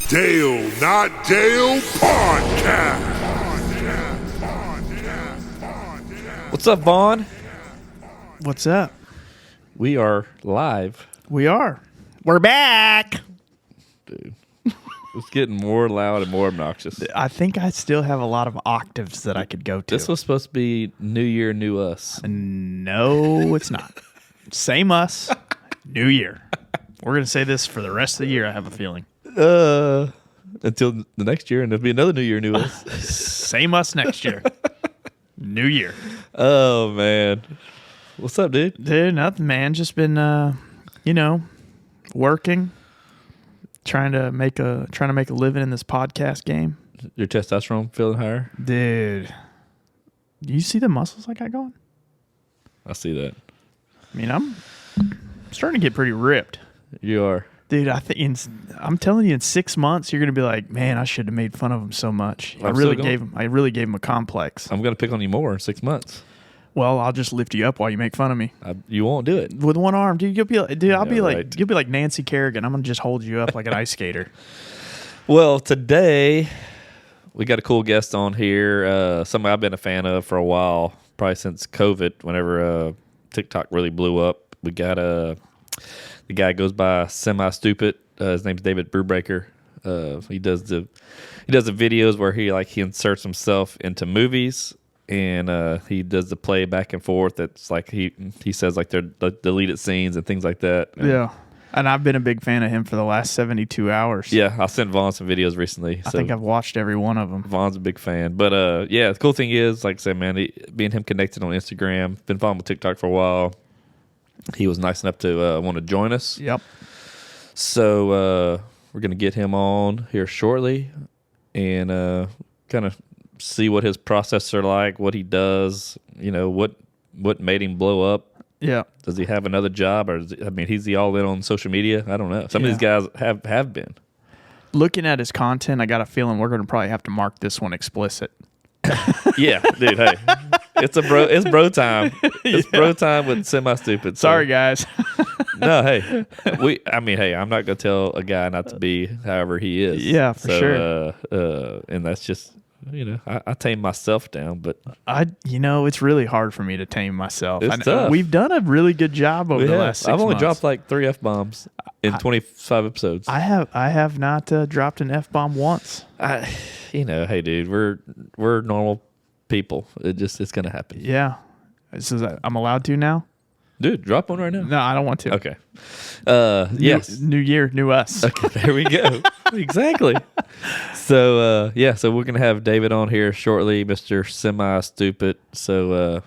Dale Not Dale Podcast. What's up, Vaughn? What's up? We are live. We are. We're back. Dude, it's getting more loud and more obnoxious. I think I still have a lot of octaves that I could go to. This was supposed to be New Year, New Us. No, it's not. Same us, new year. We're going to say this for the rest of the year, I have a feeling. Until the next year, and there'll be another New Year, New Us. Same us next year. New year. Oh, man. What's up, dude? Dude, nothing, man. Just been, working, trying to make a living in this podcast game. Your testosterone feeling higher? Dude, do you see the muscles I got going? I see that. I mean, I'm starting to get pretty ripped. You are. Dude, I'm telling you, in 6 months, you're gonna be like, man, I should have made fun of him so much. I really gave him a complex. I'm gonna pick on you more in 6 months. Well, I'll just lift you up while you make fun of me. You won't do it With one arm, dude. You'll be like, dude. Right. You'll be like Nancy Kerrigan. I'm gonna just hold you up like an ice skater. Well, today we got a cool guest on here. Somebody I've been a fan of for a while, probably since COVID. Whenever TikTok really blew up, we got the guy goes by SEMISTUPID. His name's David Brubaker. He does the videos where he inserts himself into movies, and he does the play back and forth. That's like he says like they're deleted scenes and things like that. Yeah, and I've been a big fan of him for the last 72 hours. Yeah, I sent Vaughn some videos recently. I think I've watched every one of them. Vaughn's a big fan. But yeah, the cool thing is, like I said, man, me and him connected on Instagram. Been following TikTok for a while. He was nice enough to want to join us. Yep. So we're going to get him on here shortly and kind of see what his process are like, what he does, what made him blow up. Yeah. Does he have another job? Or is he all in on social media? I don't know. Some of these guys have been. Looking at his content, I got a feeling we're going to probably have to mark this one explicit. Yeah, dude, hey. It's bro time. It's bro time with SEMISTUPID. So. Sorry, guys. No, hey. I'm not gonna tell a guy not to be however he is. Yeah, for sure. And that's just I tame myself down, but it's really hard for me to tame myself. It's tough. We've done a really good job over the last 6 months. I've only dropped like 3 F-bombs in 25 episodes. I have not dropped an F-bomb once. Hey, dude, we're normal people. It's gonna happen. Yeah. So I'm allowed to now? Dude, drop one right now. No, I don't want to. Okay. Yes. New year, new us. Okay, there we go. Exactly. So, so we're going to have David on here shortly, Mr. SEMISTUPID. So,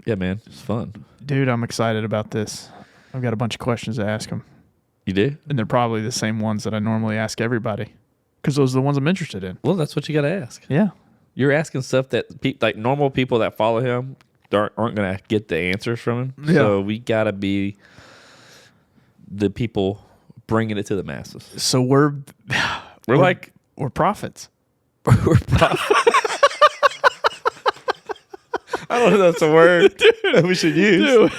yeah, man, it's fun. Dude, I'm excited about this. I've got a bunch of questions to ask him. You do? And they're probably the same ones that I normally ask everybody because those are the ones I'm interested in. Well, that's what you got to ask. Yeah. You're asking stuff that like normal people that follow him aren't going to get the answers from him. Yeah. So we got to be the people bringing it to the masses. So we're prophets. We're prophets. I don't know if that's a word that we should use.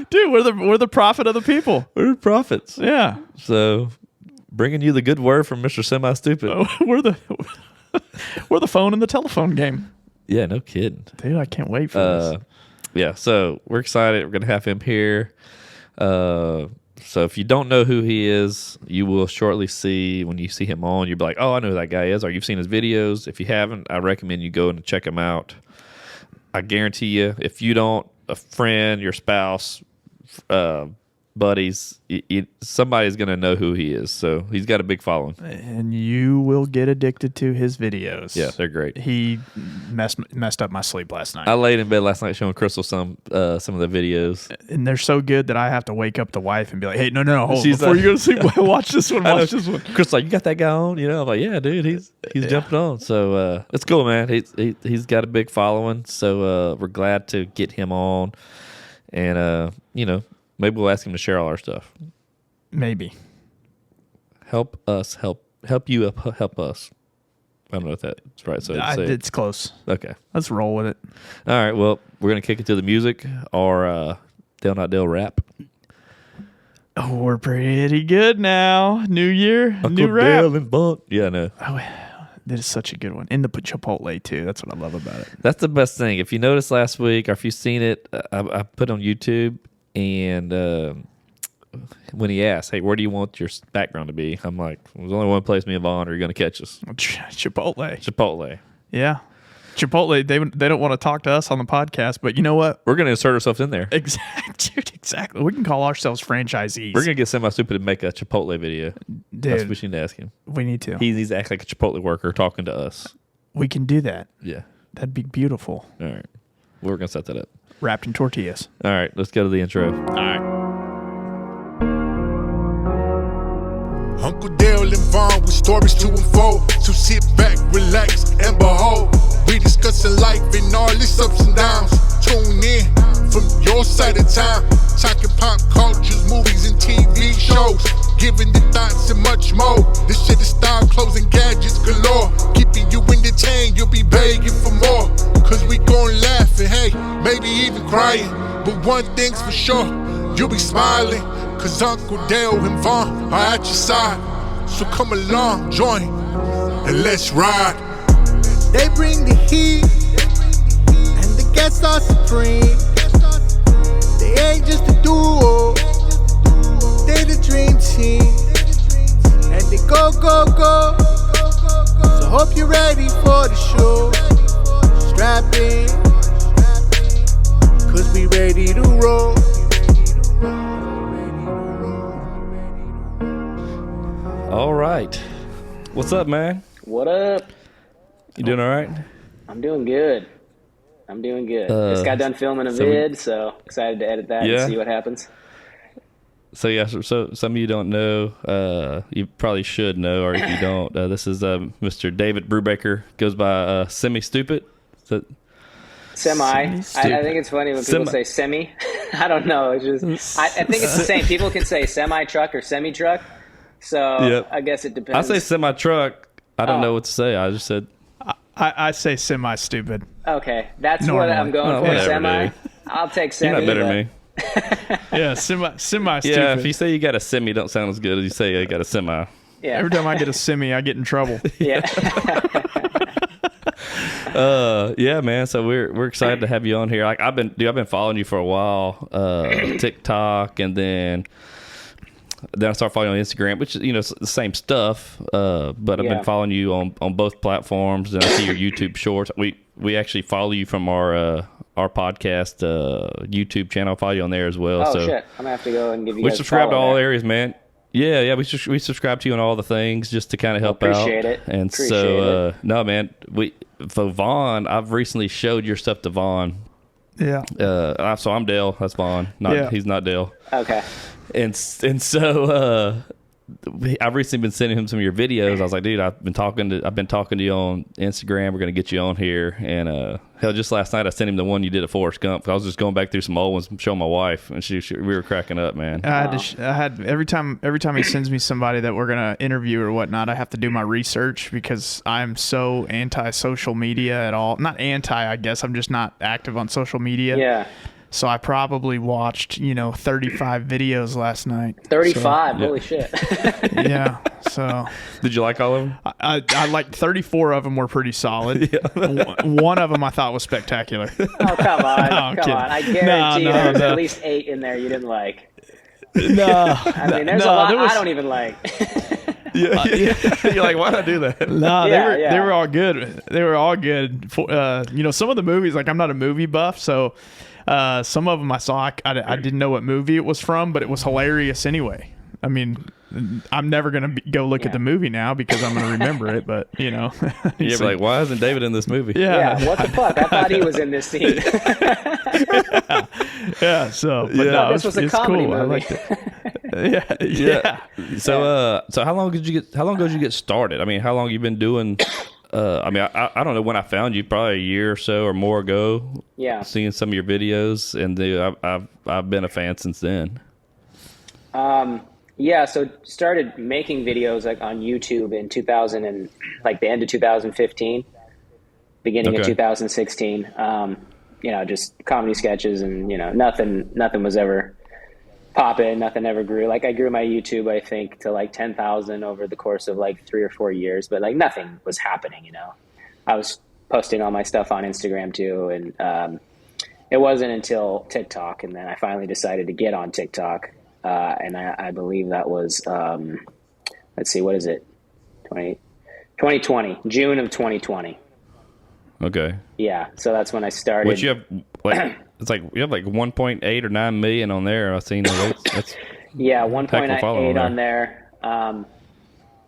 Dude, we're the prophet of the people. We're prophets. Yeah. So bringing you the good word from Mr. SEMISTUPID. We're the phone in the telephone game. Yeah, no kidding. Dude, I can't wait for this. Yeah, so we're excited. We're going to have him here. So if you don't know who he is, you will shortly see when you see him on. You'll be like, oh, I know who that guy is. Or you've seen his videos. If you haven't, I recommend you go and check him out. I guarantee you, if you don't, a friend, your spouse, buddies, somebody's going to know who he is. So he's got a big following. And you will get addicted to his videos. Yeah, they're great. He messed up my sleep last night. I laid in bed last night showing Crystal some of the videos. And they're so good that I have to wake up the wife and be like, hey, no, hold on. Before you go to sleep, watch this one, this one. Crystal's like, you got that guy on? I'm like, yeah, dude, he's jumping on. So it's cool, man. He's got a big following. So we're glad to get him on. And, maybe we'll ask him to share all our stuff. Maybe. Help us, help you up, help us. I don't know if that's right. So it's close. Okay. Let's roll with it. All right. Well, we're going to kick it to the music or Dale Not Dale rap. Oh, we're pretty good now. New year, Uncle new rap. Dale and Buck. Yeah, no. Oh, that is such a good one. In the Chipotle too. That's what I love about it. That's the best thing. If you noticed last week, or if you've seen it, I put on YouTube, and when he asked, "Hey, where do you want your background to be?" I'm like, "There's only one place, me and Vaughn are going to catch us." Chipotle. Yeah. Chipotle, they don't want to talk to us on the podcast, but you know what? We're going to insert ourselves in there. Exactly. We can call ourselves franchisees. We're going to get SemiStupid to make a Chipotle video. Dude, that's what we need to ask him. We need to. He needs to act like a Chipotle worker talking to us. We can do that. Yeah. That'd be beautiful. All right. We're going to set that up. Wrapped in tortillas. All right. Let's go to the intro. All right. Uncle Dale and Vaughn with stories to unfold. So sit back, relax, and behold. We discussing life and all its ups and downs. Tune in from your side of town. Talking pop cultures, movies, and TV shows. Giving the thoughts and much more. This shit is style, clothes, and gadgets galore. Keeping you entertained, you'll be begging for more. Cause we gon' laugh and hey, maybe even crying. But one thing's for sure, you'll be smiling. Cause Uncle Dale and Vaughn are at your side. So come along, join, and let's ride. They bring the heat, and the guests are supreme. They ain't just a duo, they the dream team. And they go, go, go. So hope you're ready for the show. Strap in, cause we ready to roll. All right. What's up, man? What up? You doing all right? I'm doing good. Just got done filming a vid, so excited to edit that and see what happens. So yeah, so some of you don't know, you probably should know, or if you don't, this is Mr. David Brubaker, goes by SemiStupid. Semi. I think it's funny when people say semi. I don't know. It's just I think it's the same. People can say semi-truck or semi-truck. So I guess it depends. I say semi-truck. I don't know what to say. I just said. I say semi-stupid. Okay, that's what I'm going for. Semi. Dude. I'll take semi. You're not better than me. Yeah, semi-stupid. Yeah, if you say you got a semi, don't sound as good as you say you got a semi. Yeah. Every time I get a semi, I get in trouble. Yeah. Yeah, man. So we're excited to have you on here. Like I've been following you for a while, TikTok, and then I started following you on Instagram, which is it's the same stuff. But I've been following you on both platforms, and I see your YouTube shorts. We actually follow you from our podcast YouTube channel. I follow you on there as well. Oh shit! I'm gonna have to go and give you. We guys subscribe to all there. areas, man. Yeah. We subscribe to you on all the things just to kind of help out. Appreciate it. And Appreciate it. No, man. For Vaughn, I've recently showed your stuff to Vaughn. Yeah. So I'm Dale. That's Vaughn. He's not Dale. Okay. And so I've recently been sending him some of your videos. I was like, dude, I've been talking to you on Instagram. We're gonna get you on here. And hell, just last night I sent him the one you did at Forrest Gump. I was just going back through some old ones, showing my wife, and we were cracking up, man. I had every time he sends me somebody that we're gonna interview or whatnot, I have to do my research because I'm so anti-social media at all. Not anti, I guess. I'm just not active on social media. Yeah. So I probably watched 35 videos last night. 35. Holy shit. Yeah. So Did you like all of them? I liked 34 of them were pretty solid. One of them I thought was spectacular. Oh, come on. No, come on. I guarantee there's at least 8 in there you didn't like. I mean, there's a lot I don't even like. Yeah. You're like, why'd I do that? No, they were all good. They were all good. Some of the movies, like I'm not a movie buff, so some of them I saw, I didn't know what movie it was from, but it was hilarious anyway. I mean, I'm never going to go look at the movie now because I'm going to remember it, but, You're like, why isn't David in this movie? Yeah, what the fuck? I thought he was in this scene. Yeah, so. But no, this was a comedy movie. I liked it. Yeah. So how long ago did you get started? I mean, how long you been doing... I don't know when I found you, probably a year or so or more ago. Yeah. Seeing some of your videos, and I've been a fan since then. Yeah, so started making videos like on YouTube in 2000 and like the end of 2015, beginning of 2016. Just comedy sketches and nothing was ever pop in. Nothing ever grew. Like I grew my YouTube, I think, to like 10,000 over the course of like 3 or 4 years, but like nothing was happening. I was posting all my stuff on Instagram too, and it wasn't until TikTok, and then I finally decided to get on TikTok, and I believe that was let's see, what is it? 2020, June of 2020. Okay. Yeah, so that's when I started. Which you have like it's like you have like 1.8 or 9 million on there. I've seen that's yeah, 1.8 on there.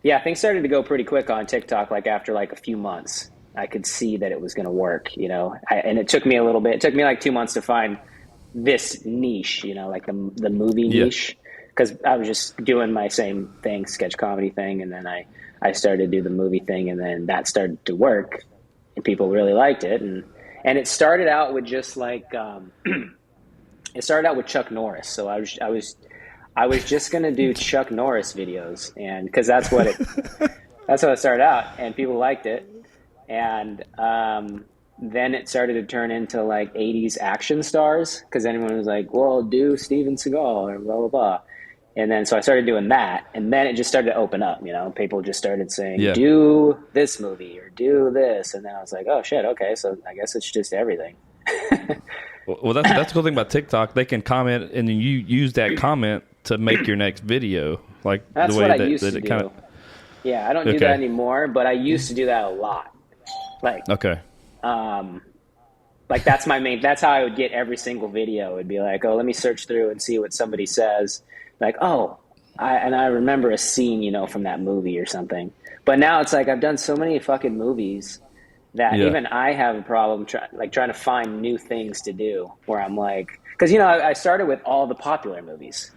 Yeah, things started to go pretty quick on TikTok. Like after like a few months, I could see that it was going to work. And it took me a little bit. It took me like 2 months to find this niche. Like the movie niche, because I was just doing my same thing, sketch comedy thing, and then I started to do the movie thing, and then that started to work, and people really liked it, and it started out with just like it started out with Chuck Norris. So I was just gonna do Chuck Norris videos, and because that's what it started out, and people liked it, and then it started to turn into like 80s action stars, because anyone was like, well, do Steven Seagal or blah blah blah. And then so I started doing that, and then it just started to open up. People just started saying, do this movie or do this, and then I was like, oh shit, okay, so I guess it's just everything. Well, that's the cool thing about TikTok. They can comment, and then you use that comment to make your next video. Like that's the way what that, I used that to it do. kind of. Yeah, I don't do that anymore, but I used to do that a lot. Like okay. Like that's my main. That's how I would get every single video. It'd be like, oh, let me search through and see what somebody says. Like, oh, I remember a scene, from that movie or something. But now it's like I've done so many fucking movies that even I have a problem trying to find new things to do. Where I'm like, because I started with all the popular movies.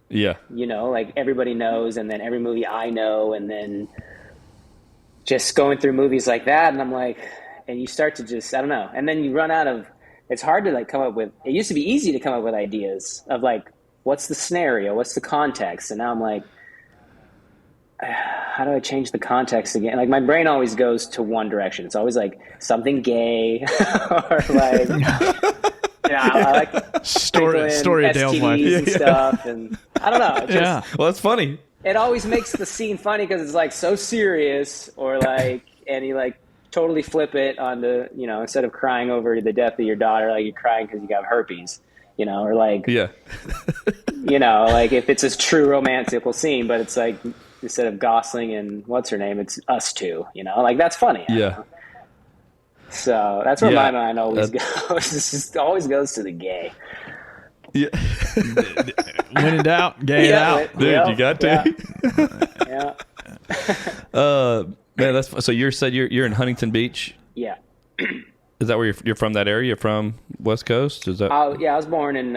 Yeah. Like everybody knows, and then every movie I know, and then just going through movies like that, and I'm like, and you start to just, I don't know, and then you run out of. It's hard to like come up with. It used to be easy to come up with ideas of like, what's the scenario? What's the context? And now I'm like, how do I change the context again? Like my brain always goes to one direction. It's always like something gay or like, I like story of Dale's life and stuff. And I don't know. Well, that's funny. It always makes the scene funny because it's like so serious, or like, and you like totally flip it onto, instead of crying over the death of your daughter, like you're crying because you got herpes. Or like, like if it's a true romantical scene, but it's like instead of Gosling and what's her name, it's us two. Like that's funny. Yeah. So that's where my mind always goes. It just always goes to the gay. Yeah. When in doubt, gay it out, dude. You got to. Man, that's so. You said you're in Huntington Beach. Yeah. Is that where you're from? That area? You're from West Coast? Is that? Yeah, I was born in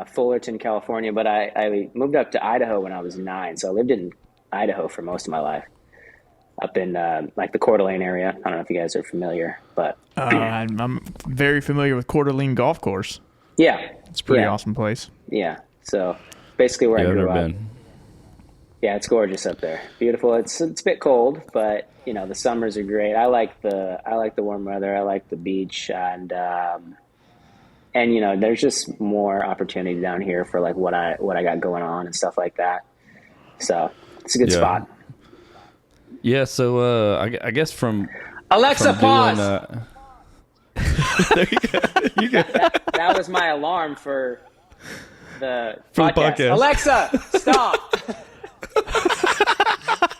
Fullerton, California, but I moved up to Idaho when I was 9. So I lived in Idaho for most of my life, up in like the Coeur d'Alene area. I don't know if you guys are familiar, but I'm very familiar with Coeur d'Alene Golf Course. Yeah, it's a pretty awesome place. Yeah, so basically where I grew up. Been. Yeah, it's gorgeous up there. Beautiful. It's a bit cold, but the summers are great. I like the warm weather. I like the beach, and there's just more opportunity down here for like what I got going on and stuff like that. So it's a good spot. Yeah. So I guess from Alexa, pause. There you go. That was my alarm for the podcast. Alexa, stop.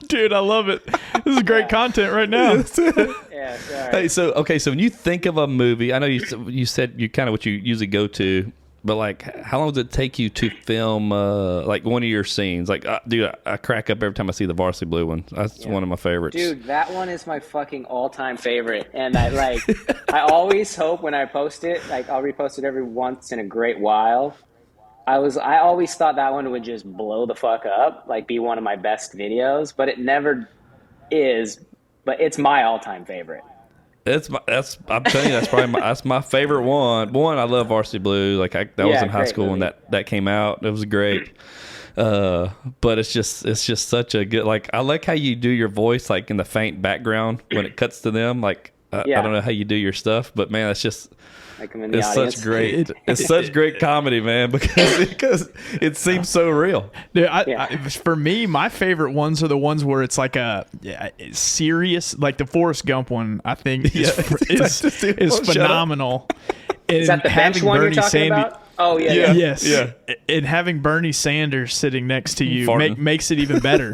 Dude, I love it. This is great content right now. Yeah, sorry. Hey, so when you think of a movie, I know you said you kind of what you usually go to, but like, how long does it take you to film like one of your scenes? Like, dude, I crack up every time I see the Varsity Blue one. That's one of my favorites. Dude, that one is my fucking all-time favorite, and I always hope when I post it, like I'll repost it every once in a great while. I always thought that one would just blow the fuck up, like be one of my best videos, but it never is. But it's my all-time favorite. I'm telling you, that's my favorite one. One, I love Varsity Blue. Like that was in high school movie. when that came out. It was great. But it's just such a good. Like I like how you do your voice like in the faint background when it cuts to them. Like I don't know how you do your stuff, but man, it's just like I'm in the it's audience. such great it's such great comedy, man, because it seems so real. Dude, for me, my favorite ones are the ones where it's like a serious, like the Forrest Gump one. I think is phenomenal. Is that the bench one you're talking about? Oh yeah. Yes. Yeah. And having Bernie Sanders sitting next to you makes it even better.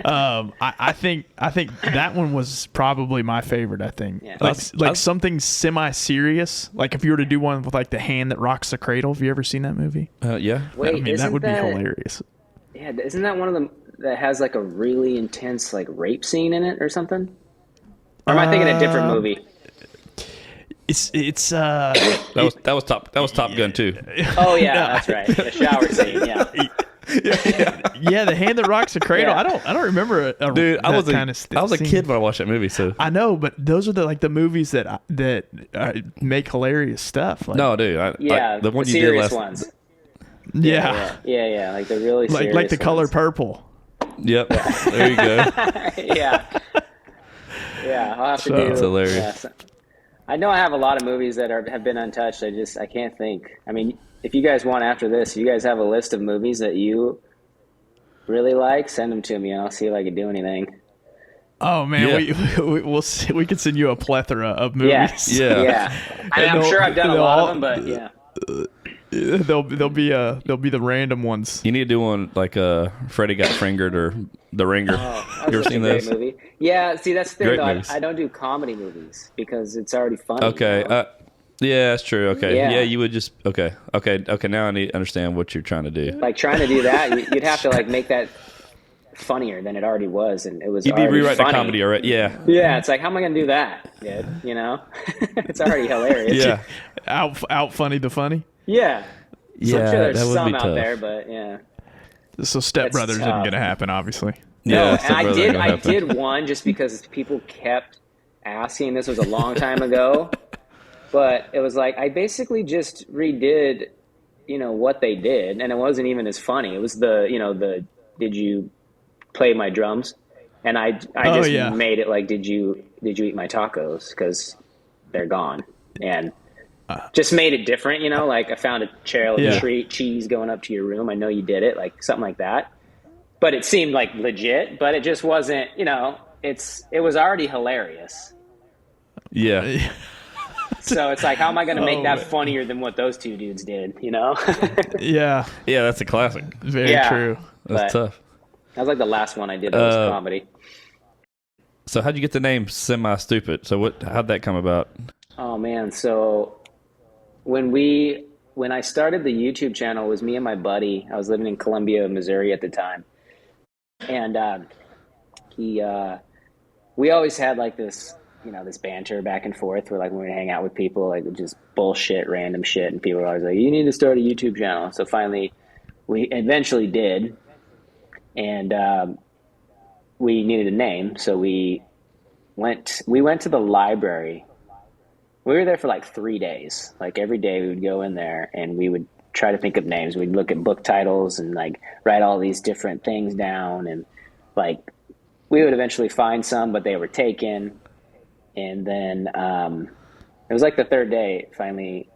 I think that one was probably my favorite. I think like something semi-serious. Like if you were to do one with like the hand that rocks the cradle. Have you ever seen that movie? Yeah. Wait, I mean that would be hilarious. Yeah, isn't that one of them that has like a really intense like rape scene in it or something? Or am I thinking a different movie? It's that was Top Gun too. Oh yeah, that's right. The shower scene. Yeah, the hand that rocks the cradle. Yeah. I don't remember. Dude, I was a kid when I watched that movie. So I know, but those are the movies that make hilarious stuff. Like, no, dude. The one you did serious last. Ones. Yeah, like the really serious like the color ones. purple. Yep. There you go. Yeah. I'll have to do. That's hilarious. Yeah, I know I have a lot of movies that have been untouched. I can't think. I mean, if you guys want after this, you guys have a list of movies that you really like, send them to me and I'll see if I can do anything. Oh man, we'll see. We can send you a plethora of movies. Yeah. I'm sure I've done a lot of them, but yeah. They'll be the random ones. You need to do one like Freddy Got Fingered or The Ringer. You ever seen those? Movie. Yeah, see that's the thing though. Movies. I don't do comedy movies because it's already funny. Okay. You know? Yeah, that's true. Okay. Yeah. You would just okay. Now I need to understand what you're trying to do. Like trying to do that, you'd have to like make that funnier than it already was, and it was. You'd be rewriting funny. the comedy already. Yeah. Yeah, it's like how am I going to do that? Dude? You know, it's already hilarious. Yeah. Out funny the funny. Yeah. Yeah. I'm sure there's that would some be out tough. there, but yeah. So Step Brothers isn't tough. going to happen, obviously. No, Yeah, and I did one just because people kept asking. This was a long time ago, but it was like I basically just redid, what they did, and it wasn't even as funny. It was the did you play my drums? And I just made it like did you eat my tacos because they're gone, and just made it different. Like I found a trail of cheese going up to your room. I know you did it, like something like that. But it seemed like legit, but it just wasn't, it was already hilarious. Yeah. So it's like, how am I going to make that funnier than what those two dudes did, Yeah. Yeah, that's a classic. Very true. That's tough. That was like the last one I did that was comedy. So how'd you get the name Semi-Stupid? So how'd that come about? Oh man. So when I started the YouTube channel, it was me and my buddy. I was living in Columbia, Missouri at the time. And we always had like this, this banter back and forth where like when we hang out with people, like just bullshit, random shit. And people were always like, you need to start a YouTube channel. So finally we eventually did. And we needed a name. So we went to the library. We were there for like 3 days. Like every day we would go in there and we would try to think of names. We'd look at book titles and like write all these different things down, and like we would eventually find some, but they were taken. And then it was like the third day, finally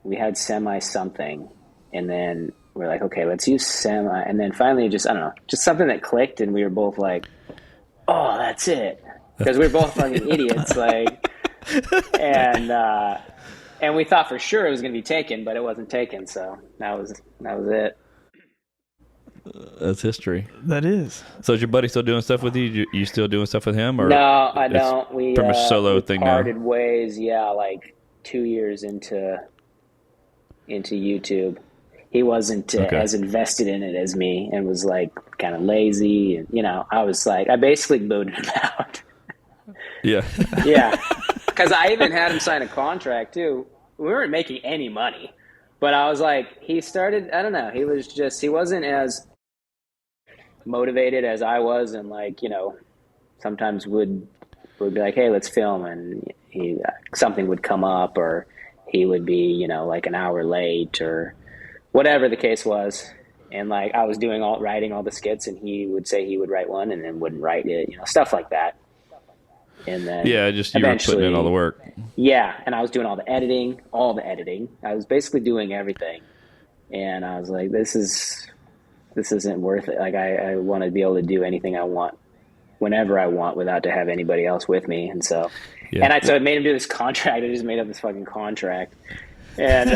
we had semi something, and then we're like, okay, let's use semi. And then finally just, I don't know, just something that clicked, and we were both like, oh, that's it. Because we were both fucking idiots, like, and we thought for sure it was going to be taken, but it wasn't taken. So that was it. That's history. That is. So is your buddy still doing stuff with you? You still doing stuff with him? Or no, I don't. We pretty much solo thing now. Parted ways. Yeah, like 2 years into YouTube. He wasn't as invested in it as me, and was like kind of lazy. And I was like, I basically booted him out. Yeah. Yeah. Because I even had him sign a contract too. We weren't making any money, but I was like, he started, I don't know, he wasn't as motivated as I was, and like, sometimes would be like, hey, let's film, and something would come up, or he would be, like an hour late, or whatever the case was. And like I was writing all the skits, and he would say he would write one and then wouldn't write it, stuff like that. And then just you were putting in all the work. Yeah, and I was doing all the editing. I was basically doing everything. And I was like, this isn't worth it. Like, I want to be able to do anything I want whenever I want without to have anybody else with me. And so, so I made him do this contract. I just made up this fucking contract. And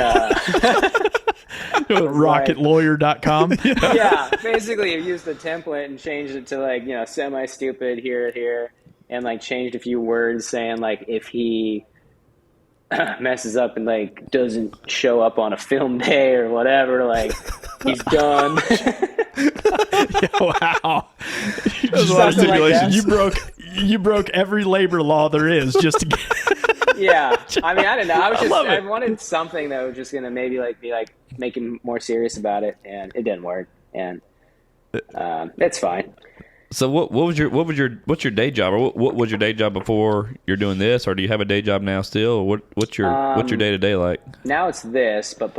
rocketlawyer.com. Yeah, basically I used the template and changed it to like, semi-stupid here, and like changed a few words saying like if he messes up and like doesn't show up on a film day or whatever, like he's done. Wow. There's a lot of stipulations. Like you broke every labor law there is just to get. Yeah, I mean, I don't know. I wanted something that was just gonna maybe like be like make him more serious about it, and it didn't work, and it's fine. So what's your day job, or what was your day job before you're doing this, or do you have a day job now still? Or what's your day to day like? Now it's this, but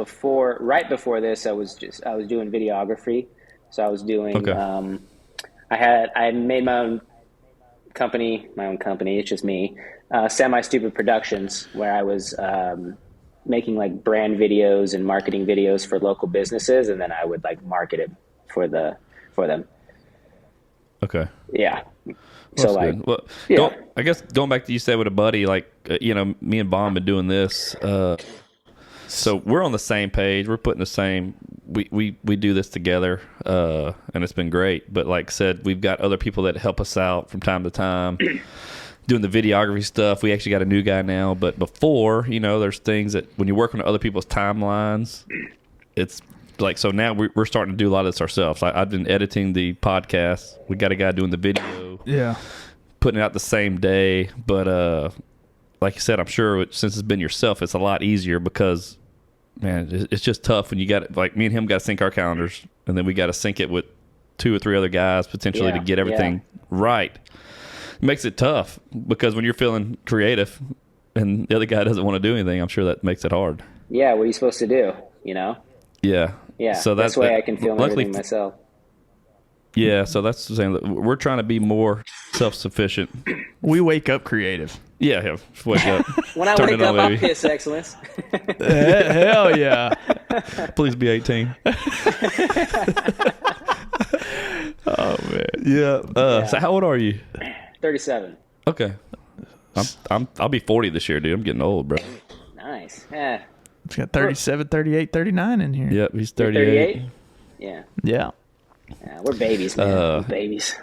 right before this, I was doing videography, so I was doing. Okay. I had made my own company. It's just me. SemiStupid Productions, where I was making like brand videos and marketing videos for local businesses, and then I would like market it for them. Okay. Yeah. So like, well, yeah. I guess going back to you said with a buddy, like me and Bond been doing this. So we're on the same page. We're putting the same. We do this together, and it's been great. But like I said, we've got other people that help us out from time to time. Doing the videography stuff. We actually got a new guy now, but before, there's things that when you work on other people's timelines, it's like, so now we're starting to do a lot of this ourselves. I've been editing the podcast. We got a guy doing the video. Yeah. Putting it out the same day. But like you said, I'm sure since it's been yourself, it's a lot easier because, man, it's just tough when you got, like me and him got to sync our calendars, and then we got to sync it with 2 or 3 other guys potentially to get everything right. It makes it tough because when you're feeling creative and the other guy doesn't want to do anything, I'm sure that makes it hard. Yeah, what are you supposed to do, Yeah. Yeah, so that's the way I can film everything myself. Yeah, so that's saying that we're trying to be more self-sufficient. We wake up creative. Yeah, wake up. When I wake up, I'll piss excellence. Hell yeah. Please be 18. Oh, man. Yeah. So how old are you? 37. Okay. I'll be 40 this year, dude. I'm getting old, bro. Nice. Yeah. It's got 37, 38, 39 in here. Yep, he's 38. Yeah. Yeah. Yeah, we're babies, man. We're babies.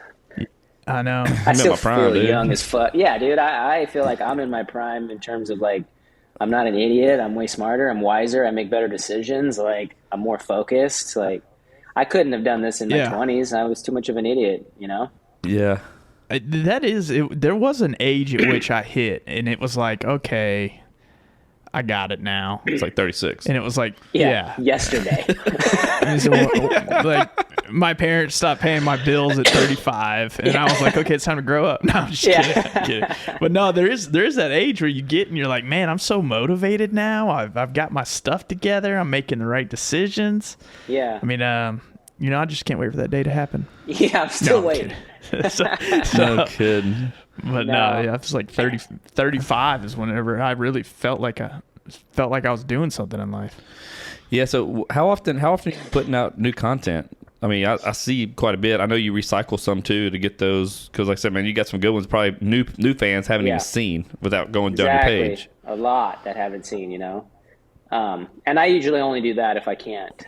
I know. I still feel dude. young as fuck. Yeah, dude. I feel like I'm in my prime in terms of like, I'm not an idiot. I'm way smarter. I'm wiser. I make better decisions. Like, I'm more focused. Like, I couldn't have done this in my 20s. I was too much of an idiot, Yeah. That is, there was an age at which I hit, and it was like, okay, I got it now. It's like 36. And it was like, yesterday. So, like, my parents stopped paying my bills at 35, and I was like, okay, it's time to grow up. No, I'm just kidding. But no, there is that age where you get and you're like, man, I'm so motivated now. I've got my stuff together. I'm making the right decisions. Yeah. I mean, I just can't wait for that day to happen. Yeah, I'm still waiting. No kidding. But no, I was like 35 is whenever I really felt like I was doing something in life. Yeah. So how often are you putting out new content? I mean, I see quite a bit. I know you recycle some too to get those, because like I said, man, you got some good ones. Probably new fans haven't even seen without going down your page. A lot that haven't seen, and I usually only do that if I can't.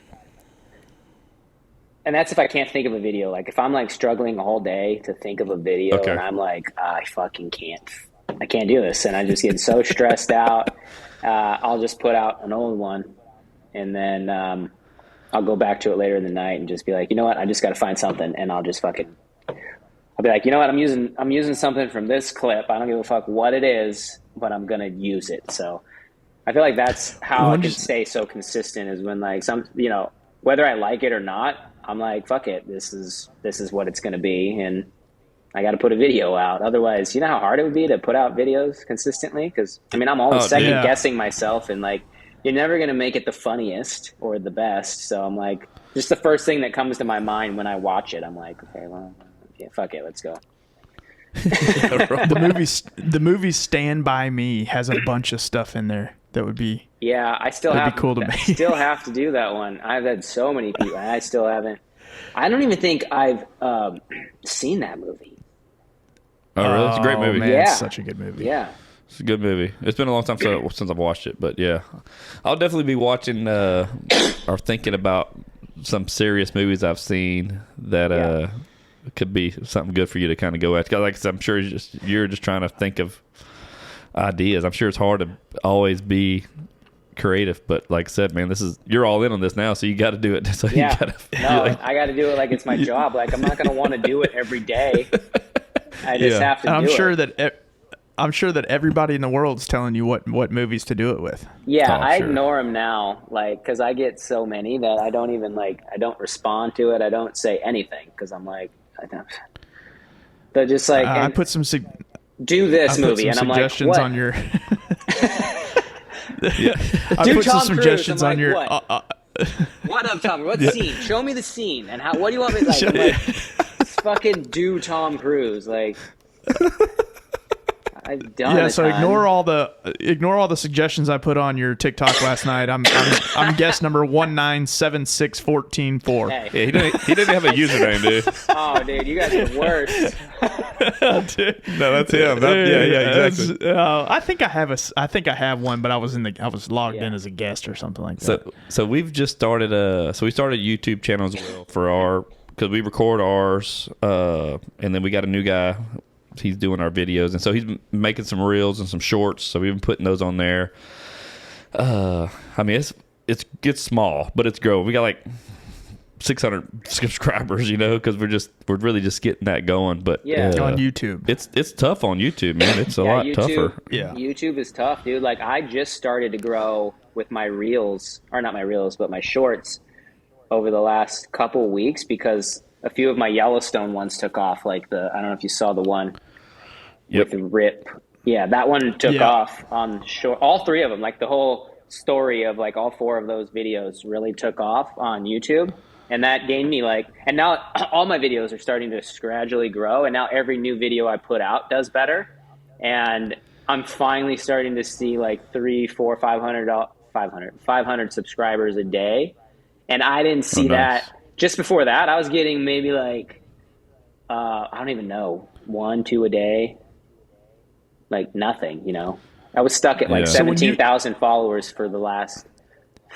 And that's if I can't think of a video. Like if I'm like struggling a whole day to think of a video, and I'm like, I fucking can't. I can't do this, and I just get so stressed out. I'll just put out an old one, and then I'll go back to it later in the night and just be like, you know what? I just got to find something, and I'll just I'll be like, you know what? I'm using something from this clip. I don't give a fuck what it is, but I'm gonna use it. So I feel like that's how I can stay so consistent. Is when like whether I like it or not, I'm like, fuck it. This is what it's gonna be, and I got to put a video out. Otherwise, you know how hard it would be to put out videos consistently? Because I mean, I'm always second guessing myself, and like, you're never going to make it the funniest or the best. So I'm like, just the first thing that comes to my mind when I watch it, I'm like, okay, well, yeah, fuck it, let's go. The movie Stand By Me has a bunch of stuff in there that would be I still that'd have be cool to me. still have to do that one. I've had so many people, and I still haven't. I don't even think I've seen that movie. Oh, really? It's a great movie. Man, Yeah. it's such a good movie. Yeah. It's a good movie. It's been a long time since I've watched it, but yeah, I'll definitely be watching or thinking about some serious movies I've seen that could be something good for you to kind of go at. 'Cause like I said, I'm sure you're just trying to think of ideas. I'm sure it's hard to always be creative, but like I said, man, you're all in on this now, so you got to do it. So Yeah. you gotta, I got to do it like it's my job. Like, I'm not going to want to do it every day. I just have to do it. I'm sure that everybody in the world's telling you what movies to do it with. Yeah, Oh, I sure. ignore them now, like, because I get so many that I don't even, like, I don't respond to it. I don't say anything because I'm like, they're just like, I put some do this movie, and I'm like, suggestions what? on your. I Do put some Tom Cruise. suggestions I'm on like, your. what up, Tom? What scene? Show me the scene, and what do you want me to like? I'm like, fucking do Tom Cruise, like. I've done. Yeah, so ignore all the suggestions I put on your TikTok last night. I'm guest number 1976144. Hey. Yeah, he didn't have a username, dude. Oh, dude, you guys are the worst. No, that's him. Yeah, exactly. I think I have one, but I was logged in as a guest or something like that. So we've just started we started a YouTube channel as well for because we record ours, and then we got a new guy. He's doing our videos, and so he's making some reels and some shorts. So we've been putting those on there. I mean, it's small, but it's growing. We got like 600 subscribers, because we're really just getting that going. But on YouTube, it's tough on YouTube, man. It's a lot tougher. Yeah, YouTube is tough, dude. Like, I just started to grow with my reels, or not my reels, but my shorts over the last couple weeks because a few of my Yellowstone ones took off. Like I don't know if you saw the one with Rip. Yeah, that one took off on short. All three of them, like the whole story of like all four of those videos really took off on YouTube. And that gained me and now all my videos are starting to gradually grow. And now every new video I put out does better. And I'm finally starting to see like 300, 400, 500 subscribers a day. And I didn't see that. Just before that, I was getting maybe like, I don't even know, 1, 2 a day. Like nothing, I was stuck at like 17,000 followers for the last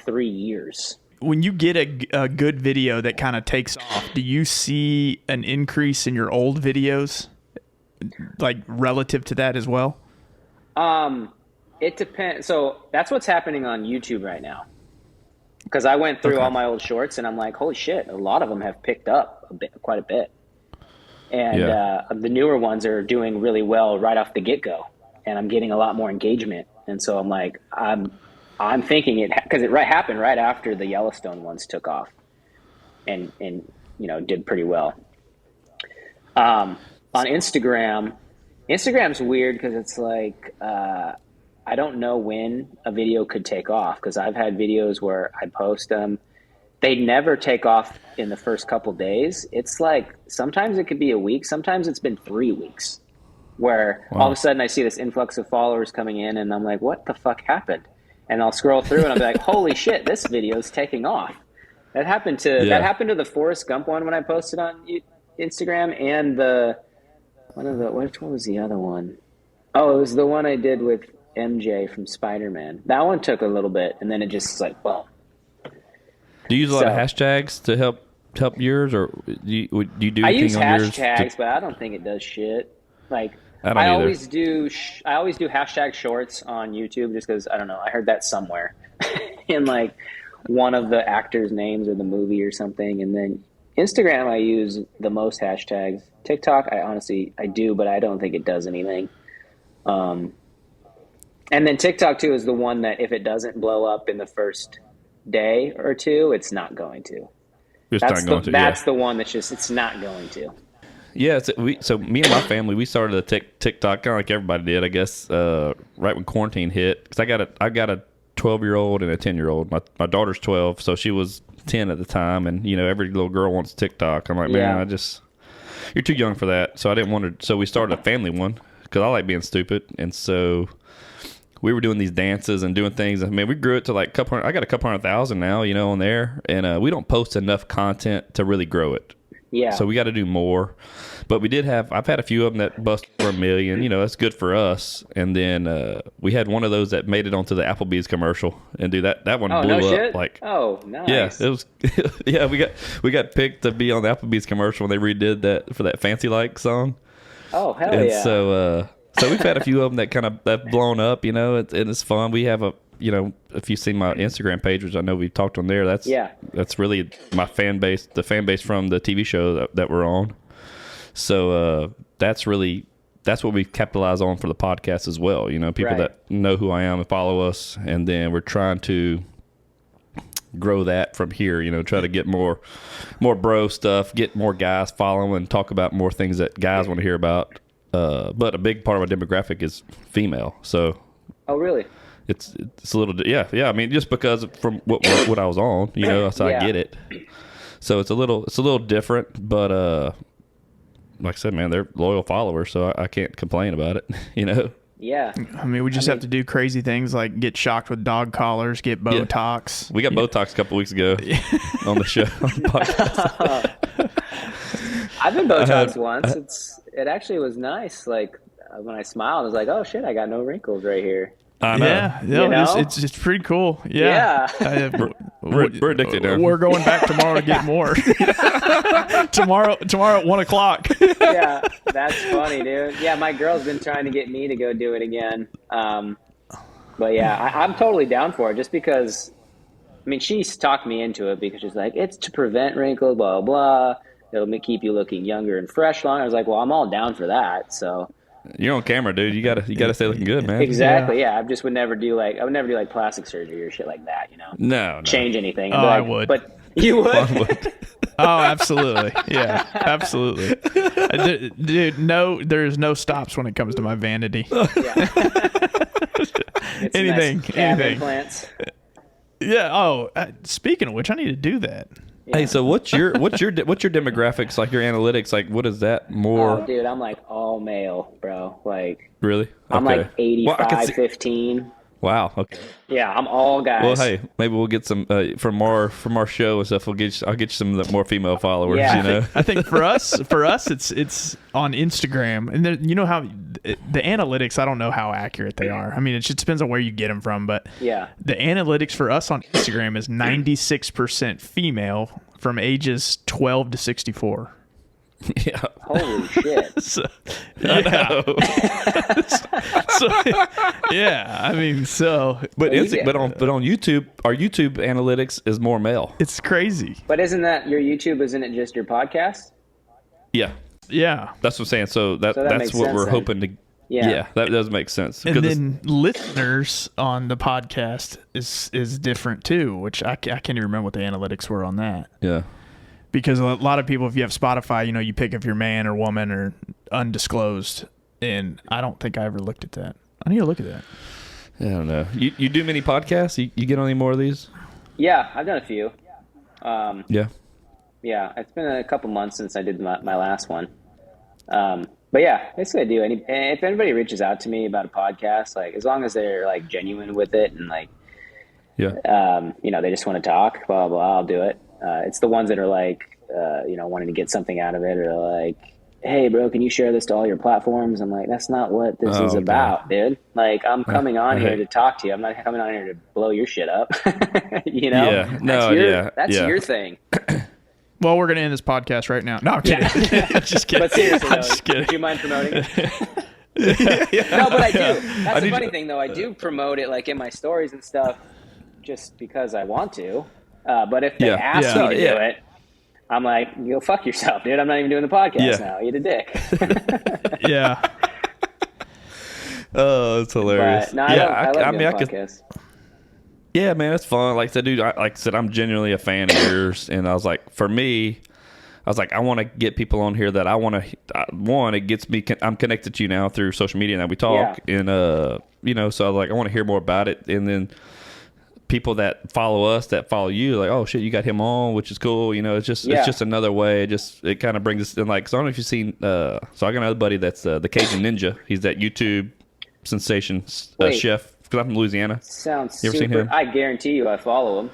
3 years. When you get a good video that kind of takes off, do you see an increase in your old videos, like relative to that as well? It depends. So that's what's happening on YouTube right now. Because I went through all my old shorts and I'm like, holy shit, a lot of them have picked up quite a bit. And the newer ones are doing really well right off the get-go. And I'm getting a lot more engagement. And so I'm like, I'm thinking because it happened right after the Yellowstone ones took off and did pretty well. On Instagram's weird because it's like, I don't know when a video could take off because I've had videos where I post them. They never take off in the first couple days. It's like sometimes it could be a week. Sometimes it's been 3 weeks where all of a sudden I see this influx of followers coming in and I'm like, what the fuck happened? And I'll scroll through and I'll be like, holy shit, this video is taking off. That happened to the Forrest Gump one when I posted on Instagram and which one was the other one? Oh, it was the one I did with MJ from Spider-Man. That one took a little bit and then it just was like, boom. Do you use a lot of hashtags to help yours, or do you do anything on yours? I use hashtags, but I don't think it does shit. Like I always do hashtag shorts on YouTube just because I don't know. I heard that somewhere in like one of the actors' names of the movie or something. And then Instagram, I use the most hashtags. TikTok, I do, but I don't think it does anything. And then TikTok too is the one that if it doesn't blow up in the first day or two, it's not going to. That's the one that's just it's not going to. Yeah, so me and my family, we started a TikTok kind of like everybody did, I guess, right when quarantine hit. Because I got a 12-year-old and a 10-year-old. My daughter's 12, so she was 10 at the time, and every little girl wants TikTok. I'm like, man, you're too young for that. So I didn't want to. So we started a family one because I like being stupid, and so we were doing these dances and doing things. I mean, we grew it to like I got a couple 100,000 now, you know, on there, and we don't post enough content to really grow it. Yeah. So we got to do more. But we did I've had a few of them that bust for $1 million. You know, that's good for us. And then we had one of those that made it onto the Applebee's commercial, and that one blew up. Shit? Like, oh, nice. Yeah, it was. Yeah, we got picked to be on the Applebee's commercial when they redid that for that Fancy Like song. Oh, hell and yeah. So we've had a few of them that kind of have blown up. You know, and it's fun. We have if you've seen my Instagram page, which I know we've talked on there, that's really my fan base, the fan base from the TV show that we're on. So that's what we capitalize on for the podcast as well. You know, people that know who I am and follow us, and then we're trying to grow that from here. You know, try to get more bro stuff, get more guys following, talk about more things that guys want to hear about. But a big part of our demographic is female. So. Oh, really? It's a little yeah. I mean, just because from what I was on, you know, so I get it. So it's a little different, but like I said, man, they're loyal followers, so I can't complain about it. You know. Yeah. I mean, we just have to do crazy things like get shocked with dog collars, get Botox. Yeah. We got Botox a couple weeks ago on the show on the podcast. I've been Botox once. It actually was nice. Like when I smiled, I was like, oh shit, I got no wrinkles right here. I know. Yeah, you know? It's pretty cool. Yeah. We're addicted now. We're going back tomorrow to get more. tomorrow at 1:00. Yeah, that's funny, dude. Yeah, my girl's been trying to get me to go do it again. But yeah, I'm totally down for it just because, I mean, she's talked me into it because she's like, it's to prevent wrinkles, blah, blah, blah. It'll keep you looking younger and fresh longer. I was like, well, I'm all down for that, so. You're on camera, dude. You gotta stay looking good, man. Exactly. Yeah. I just would never do like plastic surgery or shit like that. You know. No. Change anything. Oh, I would. But you would. Oh, absolutely. Yeah, absolutely. Dude, no, there's no stops when it comes to my vanity. Anything. Implants. Yeah. Oh, speaking of which, I need to do that. Yeah. Hey, so what's your demographics, like your analytics, like what is that more? Oh, dude, I'm like all male, bro. Like really? Okay. I'm like 85, 15. Wow. Okay. Yeah, I'm all guys. Well, hey, maybe we'll get some from our show and stuff. I'll get you some of the more female followers. Yeah. You know, I think for us, it's on Instagram, and then, you know how the analytics. I don't know how accurate they are. I mean, it just depends on where you get them from, but yeah, the analytics for us on Instagram is 96% female from ages 12 to 64. Yeah. Holy shit. Yeah. Yeah. I mean, but on YouTube, our YouTube analytics is more male. It's crazy. But isn't that your YouTube? Isn't it just your podcast? Yeah. Yeah. That's what I'm saying. So that's what we're hoping to. Yeah, that does make sense. And then listeners on the podcast is different too, which I can't even remember what the analytics were on that. Yeah. Because a lot of people, if you have Spotify, you know, you pick if you're man or woman or undisclosed. And I don't think I ever looked at that. I need to look at that. I don't know. You do many podcasts? You get on any more of these? Yeah, I've done a few. Yeah. Yeah, it's been a couple months since I did my last one. But yeah, basically I do. If anybody reaches out to me about a podcast, like as long as they're like genuine with it and like, yeah, you know, they just want to talk, blah, blah, I'll do it. It's the ones that are like, you know, wanting to get something out of it, or like, hey, bro, can you share this to all your platforms? I'm like, that's not what this is about, dude. Like, I'm coming on here to talk to you. I'm not coming on here to blow your shit up. You know? Yeah. No, that's your thing. Well, we're going to end this podcast right now. No, I'm kidding. Yeah. Just kidding. But seriously, I'm just kidding. Do you mind promoting it? No, but I do. That's the funny thing, though. I do promote it, like, in my stories and stuff just because I want to. But if they ask me to do it, I'm like, go fuck yourself, dude. I'm not even doing the podcast now. Eat a dick. Yeah. Oh, that's hilarious. But, no, I love doing podcasts. Yeah, man, it's fun. Like I said, dude, like I said, I'm genuinely a fan of yours. And I was like, for me, I was like, I want to get people on here that I want to, one, it gets me, I'm connected to you now through social media and that we talk. And, you know, so I was like, I want to hear more about it. And then people that follow us that follow you, like, oh shit, you got him on, which is cool. You know, it's just another way. It kind of brings us in. Like, so I don't know if you've seen. So I got another buddy that's the Cajun Ninja. He's that YouTube sensation chef. Because I'm from Louisiana. Sounds you ever super. Seen him? I guarantee you, I follow him.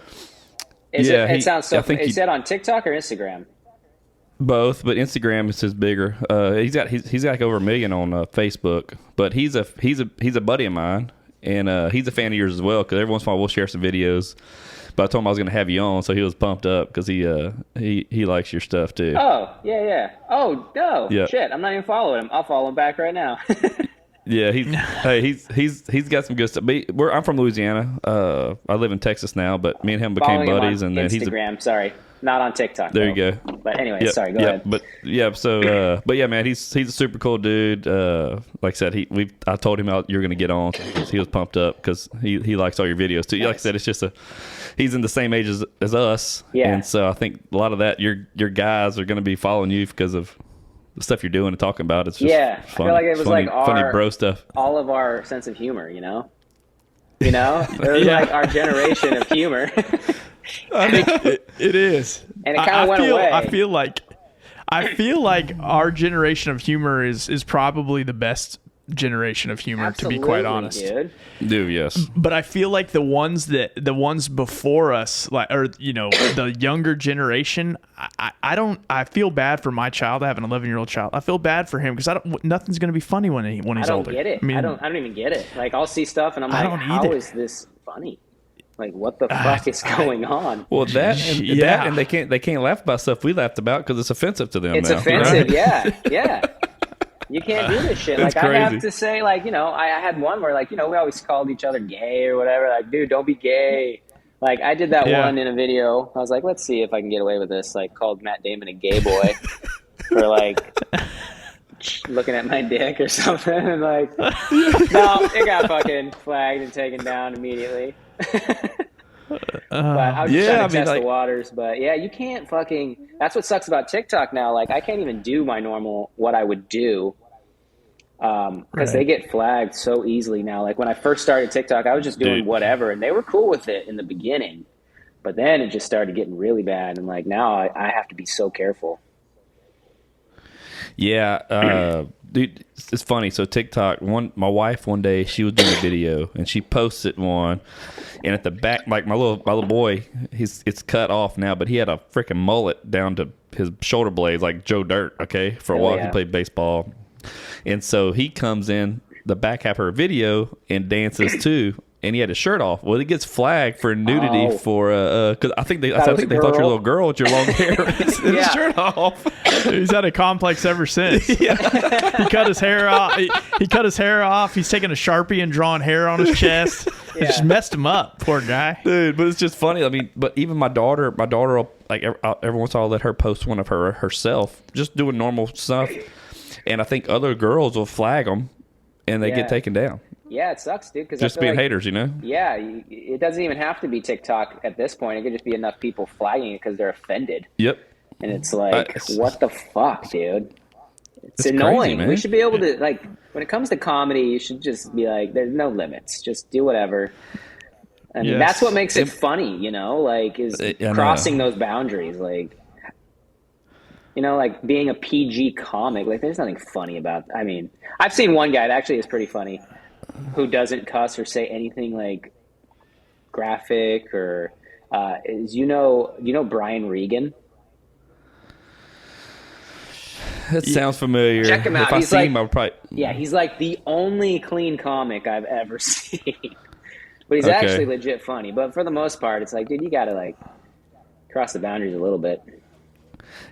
It sounds so. Is that on TikTok or Instagram? Both, but Instagram is his bigger. He's got like over 1 million on Facebook. But he's a buddy of mine, and he's a fan of yours as well. Because every once in a while we'll share some videos. But I told him I was going to have you on, so he was pumped up because he likes your stuff too. Oh yeah. Oh no, shit! I'm not even following him. I'll follow him back right now. Yeah, he's got some good stuff. But I'm from Louisiana. I live in Texas now, but me and him became buddies. And then Instagram, sorry, not on TikTok. There you go. But anyway, sorry, go ahead. But yeah, man, he's a super cool dude. Like I said, I told him you're going to get on. He was pumped up because he likes all your videos too. Nice. Like I said, it's just he's in the same age as us. Yeah, and so I think a lot of that your guys are going to be following you because of the stuff you're doing and talking about. It's just fun. I feel like it was funny, like funny bro stuff. All of our sense of humor, you know, it was like our generation of humor. I think it is, and it kind of went away. I feel like our generation of humor is probably the best generation of humor. Absolutely, to be quite honest, dude, yes. But I feel like the ones before us, like, or the younger generation, I feel bad for my child. I have an 11-year-old child. I feel bad for him because nothing's going to be funny when he's older. I don't get it. I don't even get it. Like, I'll see stuff and I'm like, how is this funny? Like, what the fuck is going on? Well, that and they can't laugh about stuff we laughed about because it's offensive to them. It's now, offensive, right? yeah. You can't do this shit. Like, crazy. I have to say, like, I had one where, like, we always called each other gay or whatever. Like, dude, don't be gay. Like, I did that one in a video. I was like, let's see if I can get away with this. Like, called Matt Damon a gay boy for, like, looking at my dick or something. And, like, no, it got fucking flagged and taken down immediately. But I was just trying to test the waters. But yeah, you can't fucking. That's what sucks about TikTok now. Like, I can't even do my normal what I would do because they get flagged so easily now. Like, when I first started TikTok, I was just doing whatever, and they were cool with it in the beginning. But then it just started getting really bad, and like now I have to be so careful. Yeah, dude, it's funny. So TikTok, my wife one day, she was doing a video and she posted one, and at the back, like my little boy, it's cut off now, but he had a freaking mullet down to his shoulder blades, like Joe Dirt. Okay, for a while he played baseball, and so he comes in the back half of her video and dances too. And he had his shirt off. Well, he gets flagged for nudity for because I think they thought you were a little girl with your long hair and his shirt off. He's had a complex ever since. He cut his hair off. He cut his hair off. He's taking a Sharpie and drawing hair on his chest. It just messed him up, poor guy. Dude, but it's just funny. I mean, but even my daughter will, like, every once in a while, let her post one of herself, just doing normal stuff. And I think other girls will flag them, and they get taken down. Yeah, it sucks, dude. Cause just being haters, Yeah, it doesn't even have to be TikTok at this point. It could just be enough people flagging it because they're offended. Yep. And it's like, what the fuck, dude? It's annoying. Crazy, we should be able to, like, when it comes to comedy, you should just be like, there's no limits. Just do whatever. I mean, that's what makes it funny, like, is crossing those boundaries. Like, like being a PG comic, like, there's nothing funny about. I mean, I've seen one guy that actually is pretty funny, who doesn't cuss or say anything like graphic or is Brian Regan? That sounds familiar. Check him out. If I see him, I would probably. Yeah, he's like the only clean comic I've ever seen. But he's actually legit funny. But for the most part, it's like, dude, you gotta like cross the boundaries a little bit.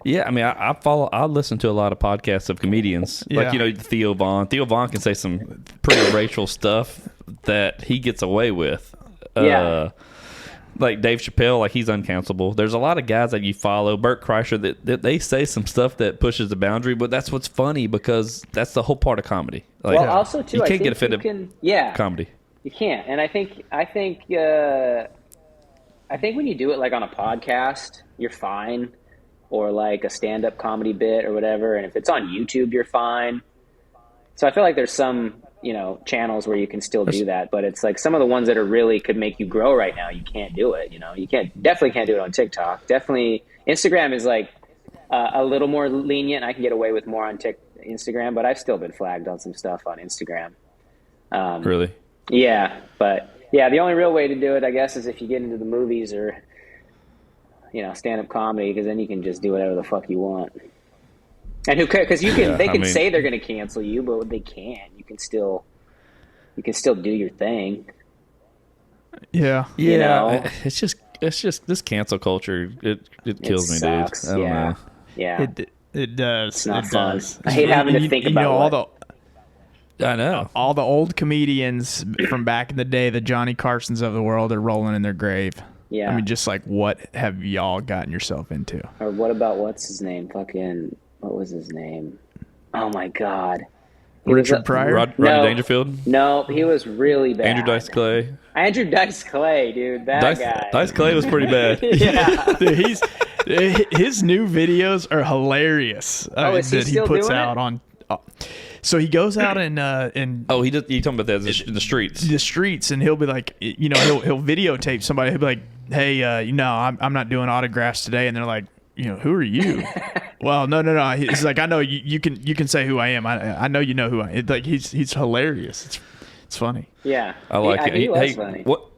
Yeah, I mean, I listen to a lot of podcasts of comedians, like Theo Von. Theo Von can say some pretty racial stuff that he gets away with. Like Dave Chappelle, like, he's uncancelable. There's a lot of guys that you follow, Bert Kreischer, that they say some stuff that pushes the boundary, but that's what's funny because that's the whole part of comedy. Like, well, also too, you can't get offended. Comedy. You can't, and I think when you do it like on a podcast, you're fine. Or like a stand-up comedy bit or whatever, and if it's on YouTube, you're fine. So I feel like there's some, channels where you can still do that, but it's like some of the ones that are really could make you grow right now, you can't do it. You definitely can't do it on TikTok. Definitely Instagram is like a little more lenient. I can get away with more on Instagram, but I've still been flagged on some stuff on Instagram. Really? Yeah, but yeah, the only real way to do it, I guess, is if you get into the movies or stand-up comedy, because then you can just do whatever the fuck you want. And who cares? Because they can say they're going to cancel you, but they can't. You can still do your thing. Yeah. It's just this cancel culture. It kills me, dude. I don't know. Yeah. It does. It's not it fun. does. I hate having to think about I know. All the old comedians from back in the day, the Johnny Carsons of the world, are rolling in their grave. Yeah. I mean, just like, what have y'all gotten yourself into? Or what about, what's his name? What was his name? Oh my God. Richard Pryor? Rodney Dangerfield? No, he was really bad. Andrew Dice Clay? Andrew Dice Clay, dude. That guy. Dice Clay was pretty bad. Yeah. Dude, his new videos are hilarious. Is he still puts doing out it? on. So he goes out you talking about that in the streets? The streets, and he'll be like, he'll videotape somebody. He'll be like, hey, I'm not doing autographs today, and they're like, who are you? Well, no. He's like, I know you can say who I am. I know you know who I am. Like he's hilarious. It's funny. Yeah, I like it. He was funny. What?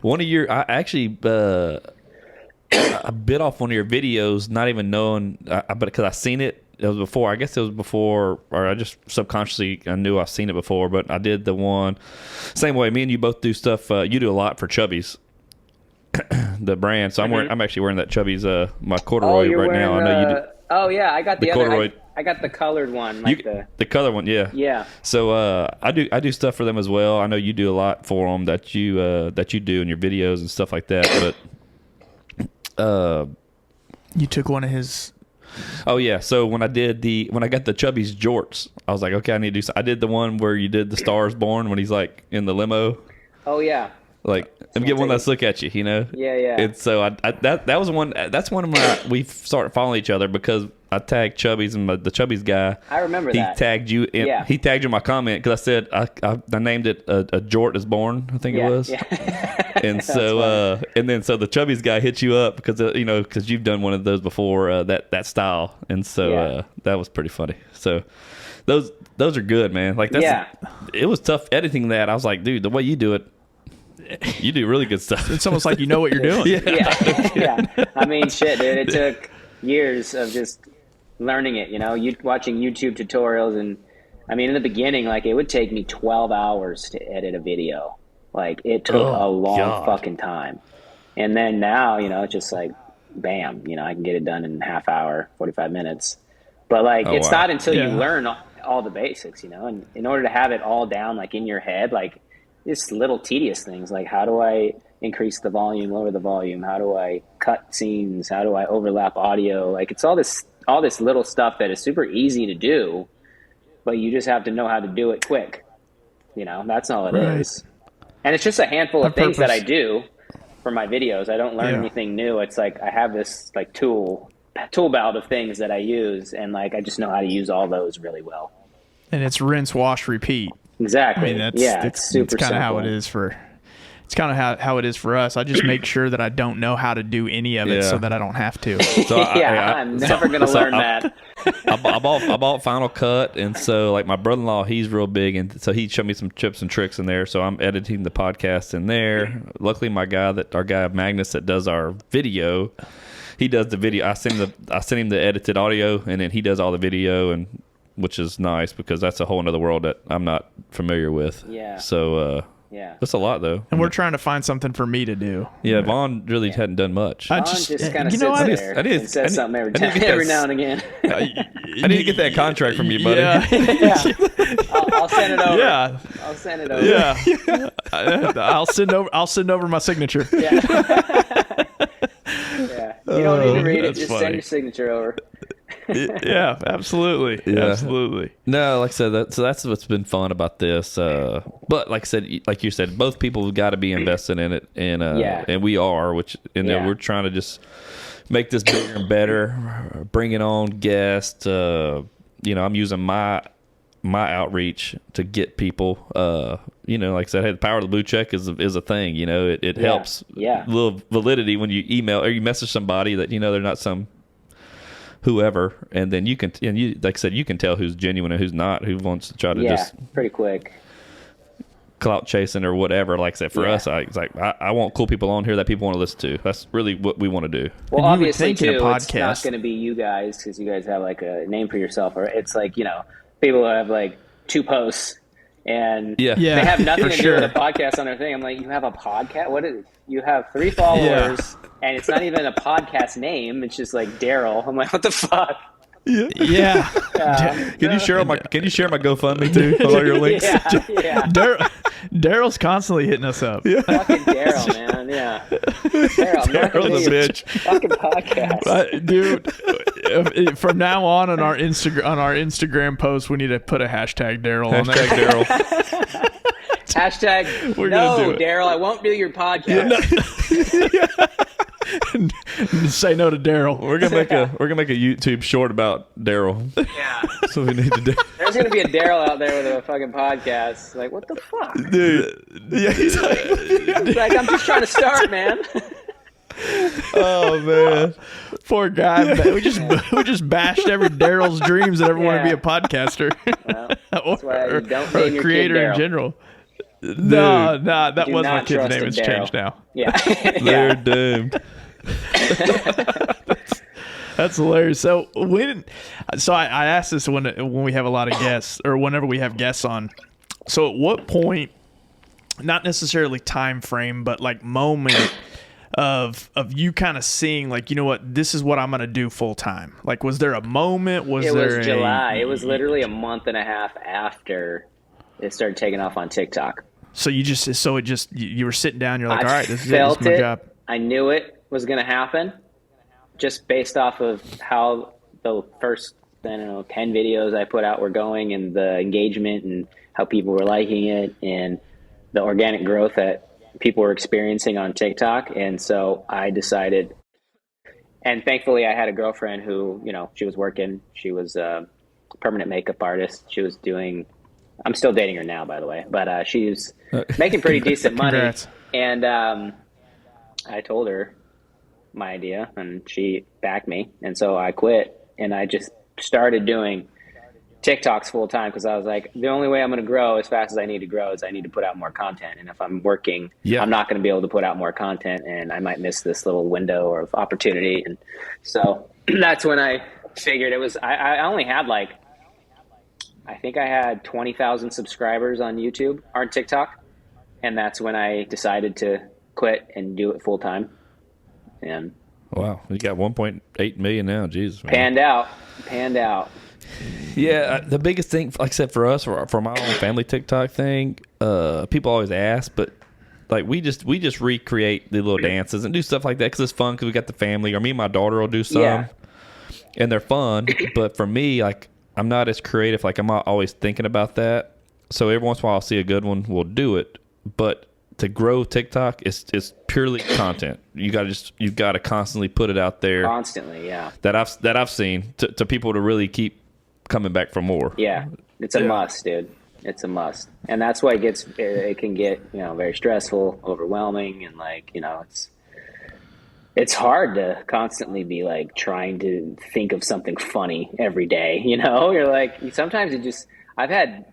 One of your, I actually, I bit off one of your videos, not even knowing, but because I seen it. It was before. I guess it was before, or I just subconsciously I knew I've seen it before. But I did the one same way. Me and you both do stuff. You do a lot for Chubby's, the brand. So I'm actually wearing that Chubby's my corduroy right now. I know you do. Oh yeah, I got the corduroy. I got the colored one, the color one. Yeah. Yeah. So I do stuff for them as well. I know you do a lot for them that you do in your videos and stuff like that. But you took one of his. Oh yeah, so when I got the Chubby's jorts, I was like, okay, I need to do. I did the one where you did the Stars Born when he's like in the limo. Oh yeah. Like, let me get one last look at you, Yeah. And so that was one. That's one of my. We started following each other because I tagged Chubby's and the Chubby's guy. I remember he that. Tagged you. Yeah. He tagged you in my comment because I said I named it a Jort is Born. I think it was. Yeah. And so so the Chubby's guy hit you up because because you've done one of those before that style, and so that was pretty funny. So those are good, man. Like it was tough editing that. I was like, dude, the way you do it. You do really good stuff. It's almost like you know what you're doing. Yeah. I mean, shit, dude. It took years of just learning it. Watching YouTube tutorials, and I mean, in the beginning, like it would take me 12 hours to edit a video. Like it took a long fucking time. And then now, it's just like, bam. I can get it done in a half hour, 45 minutes. But like, it's not until you learn all the basics. And in order to have it all down, like in your head, like. Just little tedious things like how do I increase the volume, lower the volume? How do I cut scenes? How do I overlap audio? Like it's all this little stuff that is super easy to do, but you just have to know how to do it quick. That's all it is. And it's just a handful of things that I do for my videos. I don't learn anything new. It's like I have this like tool belt of things that I use, and like I just know how to use all those really well. And it's rinse, wash, repeat. Exactly. I mean, it's super kind of simple. how it is for. It's kind of how it is for us. I just make sure that I don't know how to do any of it so that I don't have to. So I'm never going to learn that. I bought Final Cut, and so like my brother-in-law, he's real big, and so he showed me some tips and tricks in there. So I'm editing the podcast in there. Luckily, our guy Magnus that does our video, he does the video. I send him the edited audio, and then he does all the video and. Which is nice because that's a whole another world that I'm not familiar with. Yeah. So, that's a lot though. And we're trying to find something for me to do. Yeah, Vaughn really hadn't done much. Vaughn just kind of sits there and says something every now and again. I need to get that contract from you, buddy. Yeah. I'll send it over. Yeah. I'll send it over. Yeah. I'll send over my signature. Yeah. You don't need to read it. Just funny. Send your signature over. Yeah, absolutely. Yeah. Absolutely. No, like I said, that's what's been fun about this. But like I said, like you said, both people have got to be invested in it, and we are. We're trying to just make this bigger and better, bringing on guests. I'm using my my outreach to get people. Like I said, hey, the power of the blue check is a thing. It helps. Yeah. A little validity when you email or you message somebody that they're not some whoever, and then you like I said, you can tell who's genuine and who's not, who wants to try to just pretty quick clout chasing or whatever. Like I said, for us, I want cool people on here that people want to listen to. That's really what we want to do. Well, obviously too, it's not going to be you guys because you guys have like a name for yourself, or it's like people have like 2 posts and they have nothing to do with a podcast on their thing. I'm like, you have a podcast? What is? You have 3 followers, and it's not even a podcast name. It's just like Daryl. I'm like, what the fuck? Yeah. Can you share my GoFundMe too? With all your links. Yeah. Daryl's constantly hitting us up. Yeah. Fucking Daryl, man. Yeah. Daryl's a bitch. Fucking podcast, dude. From now on our Instagram post, we need to put a hashtag Daryl on there. Daryl. Hashtag no, Daryl. I won't do your podcast. Say no to Daryl. We're gonna make a YouTube short about Daryl. Yeah. So we need to do. There's gonna be a Daryl out there with a fucking podcast. Like, what the fuck, dude? Yeah, he's like, I'm just trying to start, man. Oh man, poor guy. We just bashed every Daryl's dreams that ever want to be a podcaster, or a creator in general. No, that was my kid's name. It's changed now. Yeah. They're doomed. That's hilarious. So I asked this when we have a lot of guests, or whenever we have guests on. So at what point, not necessarily time frame, but like moment of you kind of seeing like, you know what, this is what I'm going to do full time. Like, was there a moment? It was July. It was literally a month and a half after it started taking off on TikTok. So you were sitting down, you're like, all right, this is my job. I knew it was going to happen just based off of how the first, 10 videos I put out were going, and the engagement and how people were liking it and the organic growth that people were experiencing on TikTok. And so I decided, and thankfully I had a girlfriend who, she was working. She was a permanent makeup artist. She was doing, I'm still dating her now, by the way, but she's making pretty decent money. Congrats. And I told her my idea, and she backed me. And so I quit, and I just started doing TikToks full time because I was like, the only way I'm going to grow as fast as I need to grow is I need to put out more content. And if I'm working, I'm not going to be able to put out more content, and I might miss this little window of opportunity. And so that's when I figured it was, I only had I think I had 20,000 subscribers on YouTube or TikTok. And that's when I decided to quit and do it full time. And wow, you got 1.8 million now. Jesus, man. Panned out. Yeah, the biggest thing, like I said, for us, for my own family TikTok thing, people always ask, but like we just recreate the little dances and do stuff like that because it's fun because we got the family. Or me and my daughter will do some, and they're fun. But for me, like, I'm not as creative. Like, I'm not always thinking about that. So every once in a while I'll see a good one, we'll do it. But to grow TikTok, it's purely content. You've got to constantly put it out there. Constantly, yeah. That I've seen to people to really keep coming back for more. Yeah, it's a must, dude. It's a must, and that's why it can get very stressful, overwhelming, and it's hard to constantly be like trying to think of something funny every day. You're like, sometimes I've had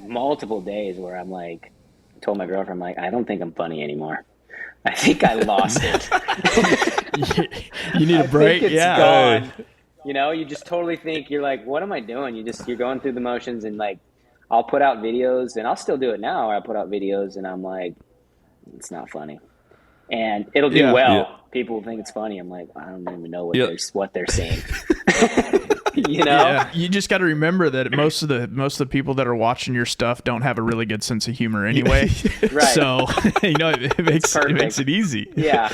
multiple days where I'm like, I told my girlfriend, I'm like, I don't think I'm funny anymore. I think I lost it. You need a break. Think it's gone. You just totally think, you're like, what am I doing? You're going through the motions, and like, I'll put out videos, and I'll still do it now. I put out videos and I'm like, it's not funny. And it'll do well. Yeah. People will think it's funny. I'm like, I don't even know what they're saying. Yeah. You just got to remember that most of the people that are watching your stuff don't have a really good sense of humor anyway. Right. So it makes it easy. Yeah.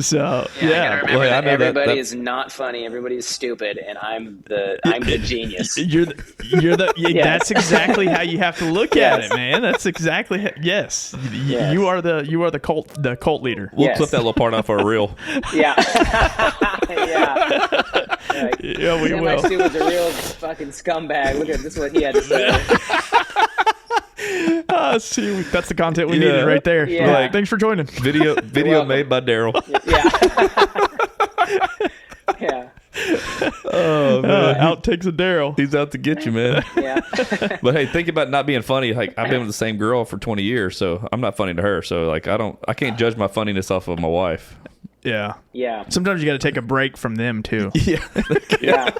So I gotta remember that everybody is not funny. Everybody is stupid, and I'm the genius. You're the yes. That's exactly how you have to look at it, man. That's exactly yes. You are the cult leader. We'll clip that little part off our reel. Yeah. Yeah. Like, Yeah, we will. My Stu was a real fucking scumbag. Look at this, is what he had to say. See, that's the content we needed right there. Yeah. Like, thanks for joining. Video made by Daryl. Yeah. Yeah. Oh man, Outtakes of Daryl. he's out to get you, man. Yeah. But hey, think about not being funny. Like, I've been with the same girl for 20 years, so I'm not funny to her. So like, I can't judge my funniness off of my wife. Yeah. Yeah. Sometimes you got to take a break from them too. Yeah. Yeah.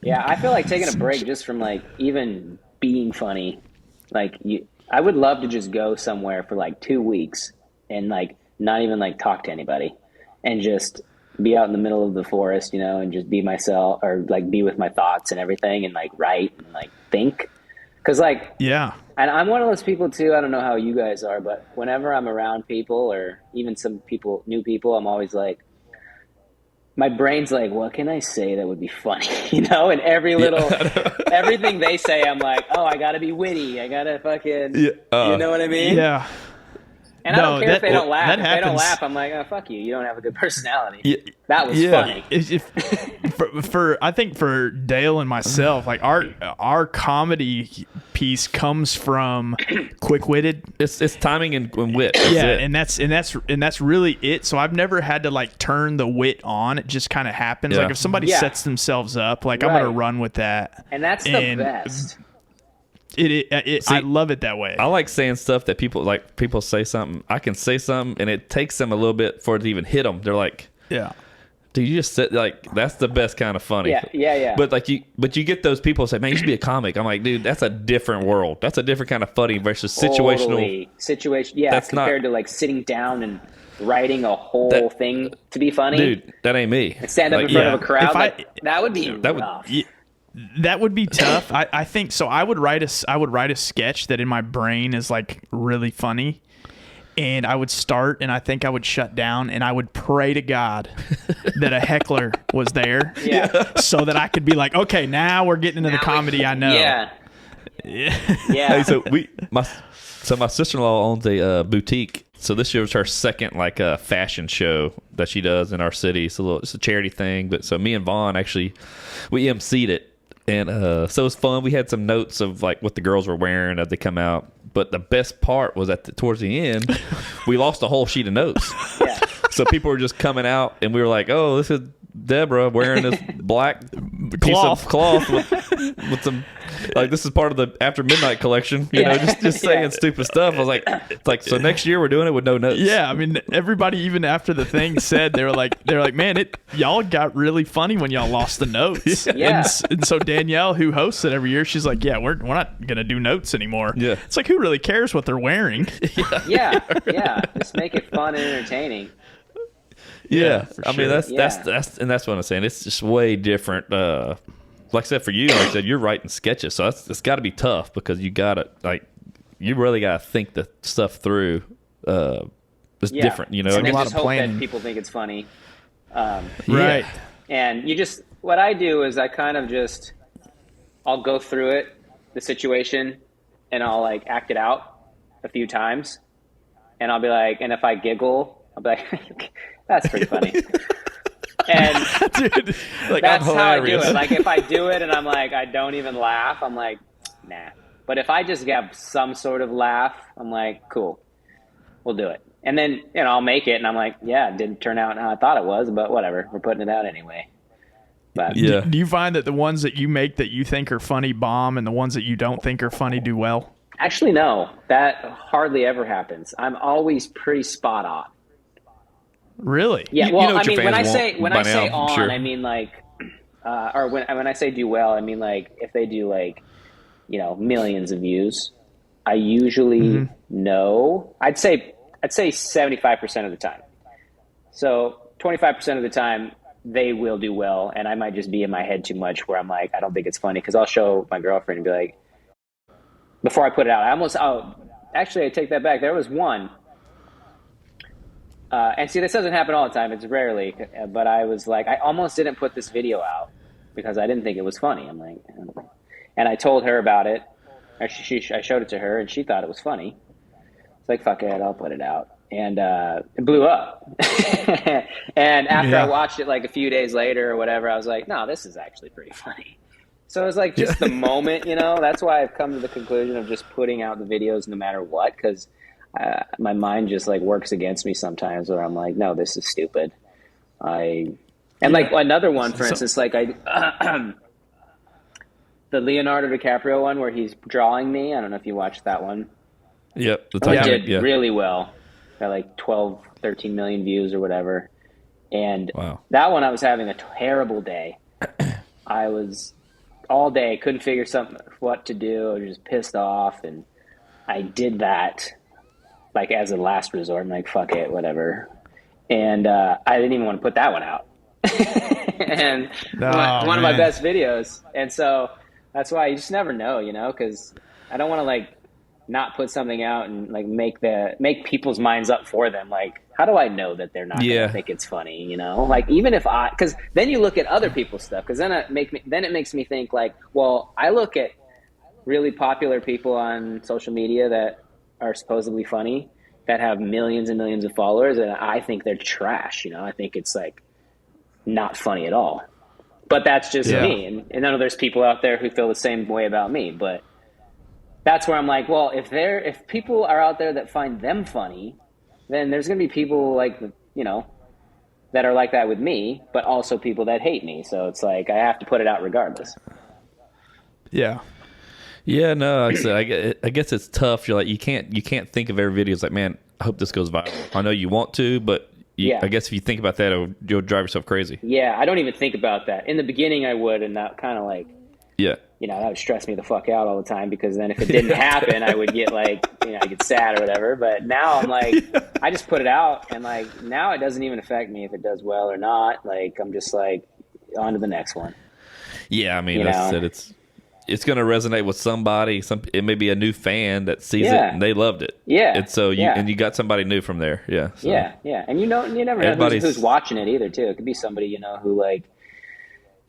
Yeah, I feel like taking a break just from like even being funny. Like I would love to just go somewhere for like 2 weeks and like not even like talk to anybody and just be out in the middle of the forest, you know, and just be myself or like be with my thoughts and everything and like write and like think. Cause like, Yeah. and I'm one of those people too. I don't know how you guys are, but whenever I'm around people or even some people, new people, I'm always like, my brain's like, what can I say that would be funny? You know, and every little, everything they say, I'm like, oh, I gotta be witty. I gotta fucking, you know what I mean? Yeah. And I don't care if they don't laugh. If they don't happens. laugh, I'm like, oh, fuck you. You don't have a good personality. Yeah. That was funny. For I think for Dale and myself, like our comedy piece comes from quick-witted. It's timing and wit. That's it. and that's really it. So I've never had to like turn the wit on. It just kind of happens. Yeah. Like if somebody sets themselves up, like I'm Right. gonna run with that. And that's the best. See, I love it that way. I like saying stuff that people say something. I can say something, and it takes them a little bit for it to even hit them. They're like, Yeah. dude, you just said, like, that's the best kind of funny. Yeah. But you get those people who say, man, you should be a comic. I'm like, dude, that's a different world. That's a different kind of funny versus situational. Totally. Situation. Yeah. That's compared to like sitting down and writing a whole thing to be funny. Dude, that ain't me. And stand up Like, in front of a crowd. If that would be rough. That would be tough. I think so. I would write a sketch that in my brain is like really funny, and I would start, and I think I would shut down, and I would pray to God that a heckler was there, so that I could be like, okay, now we're getting into the comedy I know. Yeah. Hey, so my sister-in-law owns a boutique. So this year was her second like fashion show that she does in our city. It's a charity thing. But so me and Vaughn actually we emceed it. And so it was fun. We had some notes of like what the girls were wearing as they come out. But the best part was towards the end, we lost a whole sheet of notes. Yeah. So people were just coming out, and we were like, "Oh, this is Deborah wearing this black piece of cloth with some like this is part of the After Midnight collection." You know, just saying stupid stuff. I was like, "It's like so next year we're doing it with no notes." Yeah, I mean, everybody even after the thing said they were like, man, y'all got really funny when y'all lost the notes. Yeah. And so Danielle, who hosts it every year, she's like, yeah, we're not gonna do notes anymore. Yeah. It's like, who really cares what they're wearing? Yeah. Just make it fun and entertaining. Yeah, for I mean sure. that's what I'm saying. It's just way different. Like I said, for you, like I said, you're writing sketches, so it's got to be tough because you really got to think the stuff through. It's different, you know. And a then lot just of hope planning. that people think it's funny. Right. And what I do is I kind of I'll go through it, the situation, and I'll like act it out a few times, and I'll be like, and if I giggle, I'll be like, that's pretty funny. And Dude, Like, that's I'm how I do hilarious. it. Like if I do it and I'm like, I don't even laugh, I'm like, nah. But if I just have some sort of laugh, I'm like, cool, we'll do it. And then, I'll make it and I'm like, yeah, it didn't turn out how I thought it was, but whatever, we're putting it out anyway. But Yeah. do you find that the ones that you make that you think are funny bomb and the ones that you don't think are funny do well? actually, no, that hardly ever happens. I'm always pretty spot on. Really? Yeah, You well, know what I your mean, when I fans say want by now, I'm on, sure. I mean like, or when I say do well, I mean like if they do like, millions of views, I usually know. I'd say 75% of the time. So 25% of the time they will do well, and I might just be in my head too much where I'm like, I don't think it's funny, because I'll show my girlfriend and be like, before I put it out, actually I take that back. There was one. And see, this doesn't happen all the time. It's rarely. But I was like, I almost didn't put this video out because I didn't think it was funny. I'm like, and I told her about it. I showed it to her, and she thought it was funny. It's like, fuck it, I'll put it out. and it blew up. And after I watched it like a few days later or whatever, I was like, no, this is actually pretty funny. So it was like just the moment, you know. That's why I've come to the conclusion of just putting out the videos no matter what, because my mind just like works against me sometimes, where I'm like, no, this is stupid. Like another one, for instance, like the Leonardo DiCaprio one where he's drawing me. I don't know if you watched that one. Yep. It did really well. Got like 12, 13 million views or whatever. And that one, I was having a terrible day. I was all day, couldn't figure what to do. I was just pissed off. And I did that like as a last resort. I'm like, fuck it, whatever. And I didn't even want to put that one out. And one of my best videos. And so that's why you just never know, you know, because I don't want to like not put something out and like make people's minds up for them. Like, how do I know that they're not going to think it's funny, you know? Like, even if because then you look at other people's stuff, because then it makes me think like, well, I look at really popular people on social media that are supposedly funny, that have millions and millions of followers, and I think they're trash, you know? I think it's like not funny at all. But that's just me. And I know there's people out there who feel the same way about me, but that's where I'm like, well, if people are out there that find them funny, then there's going to be people like, you know, that are like that with me, but also people that hate me. So it's like, I have to put it out regardless. Yeah. Yeah, no, like I said, I guess it's tough. You're like, you can't think of every video. It's like, man, I hope this goes viral. I know you want to, but I guess if you think about that, you'll drive yourself crazy. Yeah, I don't even think about that. In the beginning, I would, and that kind of like, you know, that would stress me the fuck out all the time, because then if it didn't happen, I would get like, you know, I get sad or whatever. But now I'm like, I just put it out, and like now it doesn't even affect me if it does well or not. Like, I'm just like, on to the next one. Yeah, I mean, like I said, it's going to resonate with somebody. It may be a new fan that sees it and they loved it. Yeah. And so you got somebody new from there. Yeah. So. Yeah. And you never know who's watching it either too. It could be somebody, you know, who like,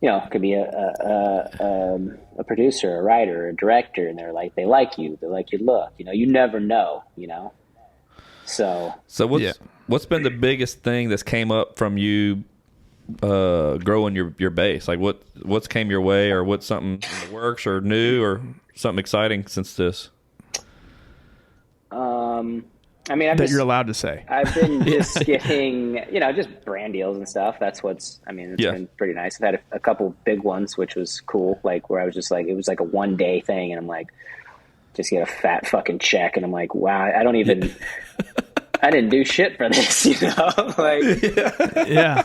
you know, it could be a producer, a writer, a director, and they're like, they like you, they like your look. You know, you never know, you know. So what's been the biggest thing that's came up from you growing your base? Like what's came your way, or what's something in the works or new or something exciting since this? I mean, you're allowed to say. I've been just getting, you know, just brand deals and stuff. That's it's been pretty nice. I've had a couple big ones, which was cool. Like where I was just like, it was like a 1-day thing, and I'm like, just get a fat fucking check, and I'm like, wow, I didn't do shit for this, you know? Like,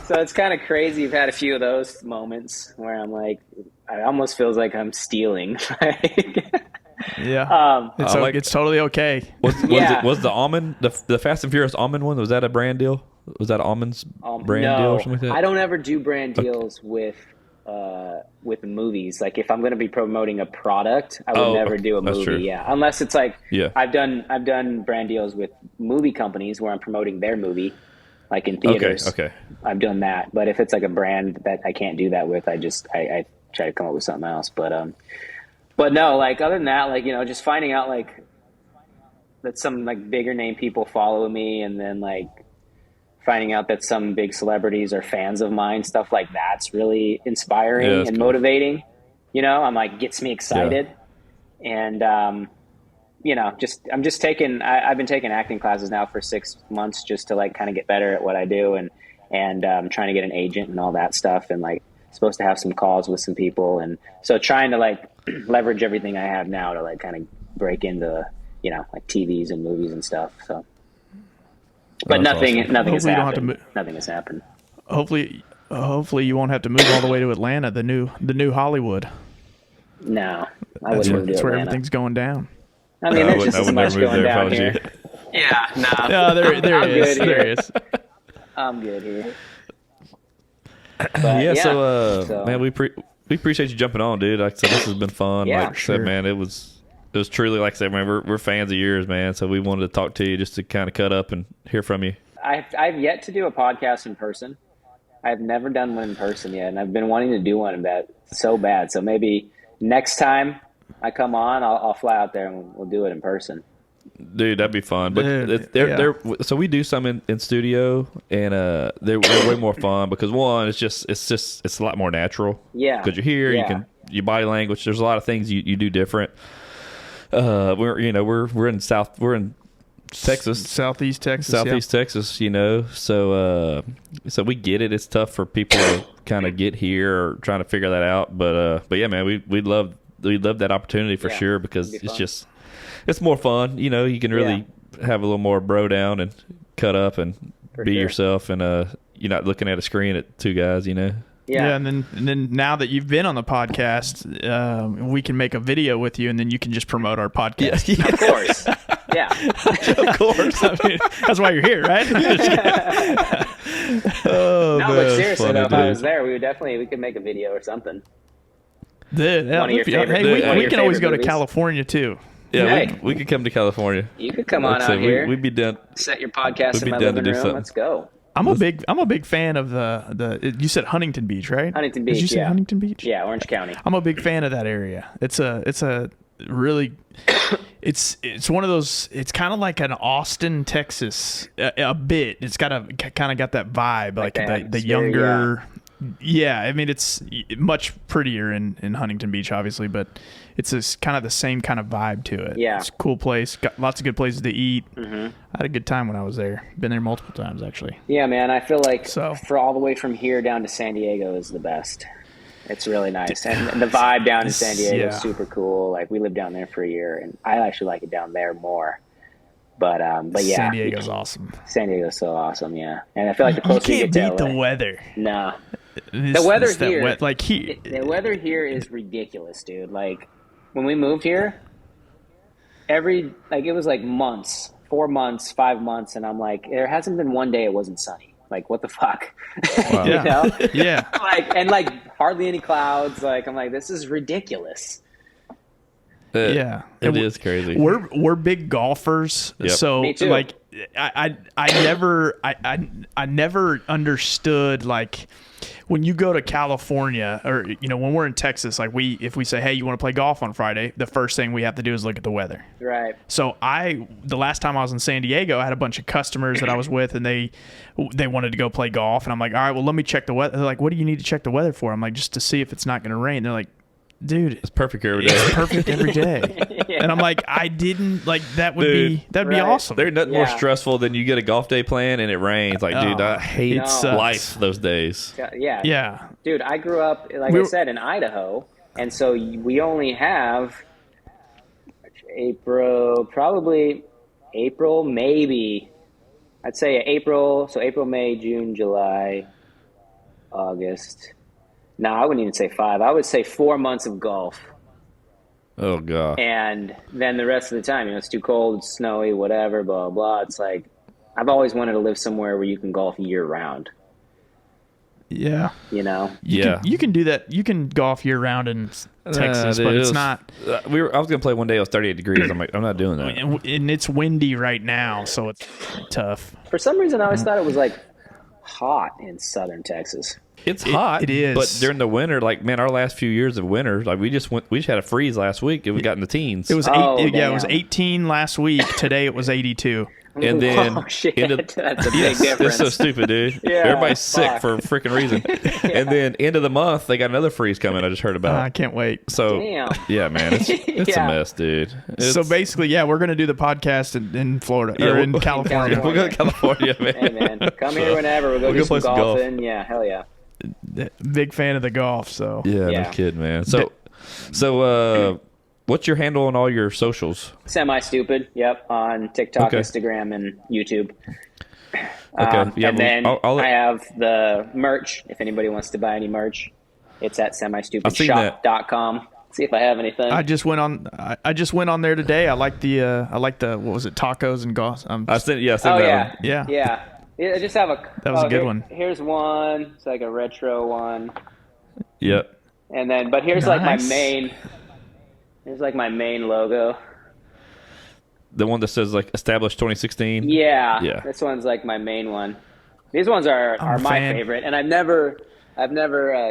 So it's kind of crazy. I've had a few of those moments where I'm like, it almost feels like I'm stealing. It's totally okay. Was the almond, the Fast and Furious almond one, was that a brand deal? Was that almond's brand deal or something like that? I don't ever do brand deals with movies. Like if I'm going to be promoting a product, I would never do a movie. True. Yeah, unless it's like I've done brand deals with movie companies where I'm promoting their movie, like in theaters. Okay. I've done that, but if it's like a brand that I can't do that with, I try to come up with something else. But no, like other than that, like, you know, just finding out like that some like bigger name people follow me, and then like finding out that some big celebrities are fans of mine, stuff like that's really inspiring and motivating. You know, I'm like, gets me excited. And you know, I've been taking acting classes now for 6 months just to like kind of get better at what I do, and trying to get an agent and all that stuff, and like supposed to have some calls with some people, and so trying to like leverage everything I have now to like kind of break into, you know, like TVs and movies and stuff. So, but nothing has happened. Nothing has happened. Hopefully you won't have to move all the way to Atlanta, the new Hollywood. No, I wouldn't move to That's where Atlanta. Everything's going down. I mean, there's just as much going down here. Yeah, no. There is. I'm good here. But, so man, we appreciate you jumping on, dude. Like I said, this has been fun. Like I said, man, it was truly, like I said, man, we're fans of yours, man. So we wanted to talk to you just to kind of cut up and hear from you. I've yet to do a podcast in person. I've never done one in person yet, and I've been wanting to do one so bad. So maybe next time I come on, I'll fly out there and we'll do it in person. Dude, that'd be fun. But Dude, they're so we do some in studio, and they're way more fun because one, it's a lot more natural. Yeah, because you're here, you can your body language. There's a lot of things you do different. We're in Texas, Southeast Texas, Texas. So we get it. It's tough for people to kind of get here or trying to figure that out. But yeah, man, we love that opportunity for sure because it's more fun. You can really have a little more bro down and cut up and be yourself, and you're not looking at a screen at two guys. Yeah, and then now that you've been on the podcast, we can make a video with you, and then you can just promote our podcast. Yeah. Of course. Yeah. Of course. I mean, that's why you're here, right? But seriously, though, if I was there, we could make a video or something. Dude, we can always go to California too. Yeah, we could come to California. You could come on out here. We'd be done. Set your podcast in my living room. Let's go. I'm a big fan of the you said Huntington Beach, right? Huntington Beach. Did you say Huntington Beach? Yeah, Orange County. I'm a big fan of that area. It's a really it's one of those. It's kind of like an Austin, Texas, a bit. It's got that vibe, like the younger. Yeah, I mean it's much prettier in Huntington Beach, obviously, but it's kind of the same kind of vibe to it. Yeah, it's a cool place. Got lots of good places to eat. Mm-hmm. I had a good time when I was there. Been there multiple times actually. Yeah, man, I feel like for all the way from here down to San Diego is the best. It's really nice, and the vibe down in San Diego is super cool. Like we lived down there for a year, and I actually like it down there more. But yeah, San Diego's awesome. San Diego's so awesome, yeah. And I feel like the closer you get to LA, the weather. No. The weather here, the weather here is ridiculous, dude. Like when we moved here, it was like months, 4 months, 5 months, and I'm like, there hasn't been one day it wasn't sunny. Like what the fuck, wow. You know? Yeah. Like hardly any clouds. Like I'm like, this is ridiculous. Yeah, it is crazy. We're big golfers, so Me too. like I never understood like when you go to California or when we're in Texas, like if we say, hey, you want to play golf on Friday, the first thing we have to do is look at the weather. Right. So the last time I was in San Diego, I had a bunch of customers that I was with, and they wanted to go play golf, and I'm like, all right, well, let me check the weather. They're like, what do you need to check the weather for? I'm like, just to see if it's not going to rain. They're like, dude, it's perfect every day. It's perfect every day. Yeah. And I'm like, that'd be awesome. There's nothing more stressful than you get a golf day plan and it rains. Like, dude, I hate life those days. Yeah. Yeah. Dude, I grew up, I said, in Idaho, and so we only have April, maybe. I'd say April, May, June, July, August. No, I wouldn't even say 5. I would say 4 months of golf. Oh, God. And then the rest of the time, it's too cold, it's snowy, whatever, blah, blah. It's like, I've always wanted to live somewhere where you can golf year round. Yeah. You can do that. You can golf year round in Texas, but it's not. I was going to play one day. It was 38 degrees. I'm like, I'm not doing that. And it's windy right now, so it's tough. For some reason, I always thought it was like hot in southern Texas. It's hot. It is. But during the winter, like, man, our last few years of winter, like we just had a freeze last week and we got in the teens. It was it was 18 last week. Today it was 82. And then that's a big difference. It's so stupid, dude. Yeah, everybody's sick for a freaking reason. And then end of the month, they got another freeze coming. I just heard about. I can't wait. So yeah, man, it's a mess, dude. So basically, we're gonna do the podcast in Florida or in California. We'll go to California, man. Hey, man, come here whenever. We'll go do some golfing. Yeah, hell yeah. Big fan of the golf. So no kid, man. So what's your handle on all your socials? SemiStupid. Yep, on TikTok, Instagram, and YouTube. Okay. And then I have the merch. If anybody wants to buy any merch, it's at SemiStupidShop.com. See if I have anything. I just went on there today. I like the what was it, tacos and golf. I sent that one. Yeah. I just have that was a good one. Here's one. It's like a retro one. Yep. And then, but here's like my main. Here's like my main logo. The one that says like established 2016. Yeah. This one's like my main one. These ones are my favorite, and I've never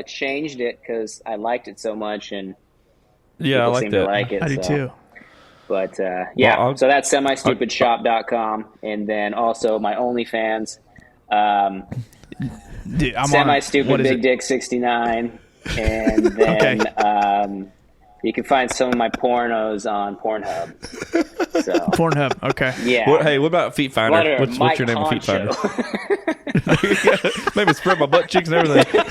changed it because I liked it so much, and I like seem that. to like it. I do too. But yeah, Well, so that's semistupidshop.com, and then also my OnlyFans, Dude, I'm Semi-Stupid Big Dick 69, and then you can find some of my pornos on Pornhub. So Pornhub. Okay. yeah. Hey, what about Feet Finder? What's your name on Feet Finder? Maybe spread my butt cheeks and everything.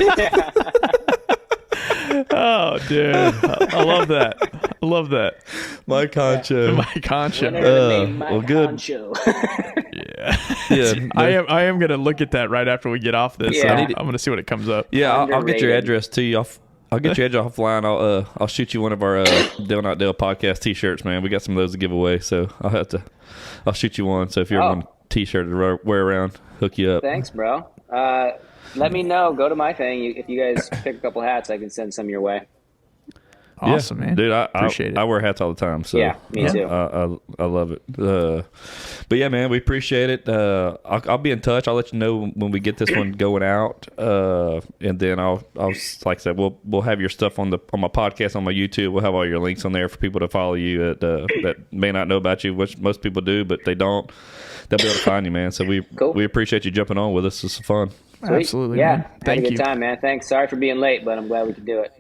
Oh, dude, I love that. I love that. Mike Concho. Mike Concho. Well, good. Concho. Yeah, I am gonna look at that right after we get off this. Yeah. I'm gonna see what it comes up. yeah. I'll get your Underrated. address to you. I'll get your address offline. I'll shoot you one of our Dale Not Dale podcast T-shirts, man. We got some of those to give away, so I'll shoot you one. So if you're on T-shirt to wear around, hook you up. Thanks, bro. Let me know. Go to my thing. If you guys pick a couple hats, I can send some your way. Awesome, man. Dude, I appreciate it. I wear hats all the time. So Yeah, me too. I love it. But yeah, man, we appreciate it. I'll be in touch. I'll let you know when we get this one going out. And then I'll like I said, we'll have your stuff on my podcast, on my YouTube. We'll have all your links on there for people to follow you that may not know about you, which most people do, but they don't. They'll be able to find you, man. So we appreciate you jumping on with us. It's fun. Sweet. Absolutely. Yeah. Man. Had a good time, man. Thanks. Sorry for being late, but I'm glad we could do it.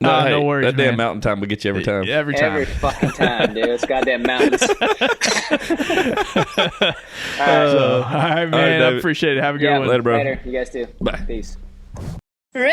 No worries, That damn man. mountain time will get you every time. Every time. Every fucking time, dude. It's goddamn mountains. All right, man. I David. appreciate it. Have a good one. Later, bro. Later. You guys too. Bye. Peace. Rude.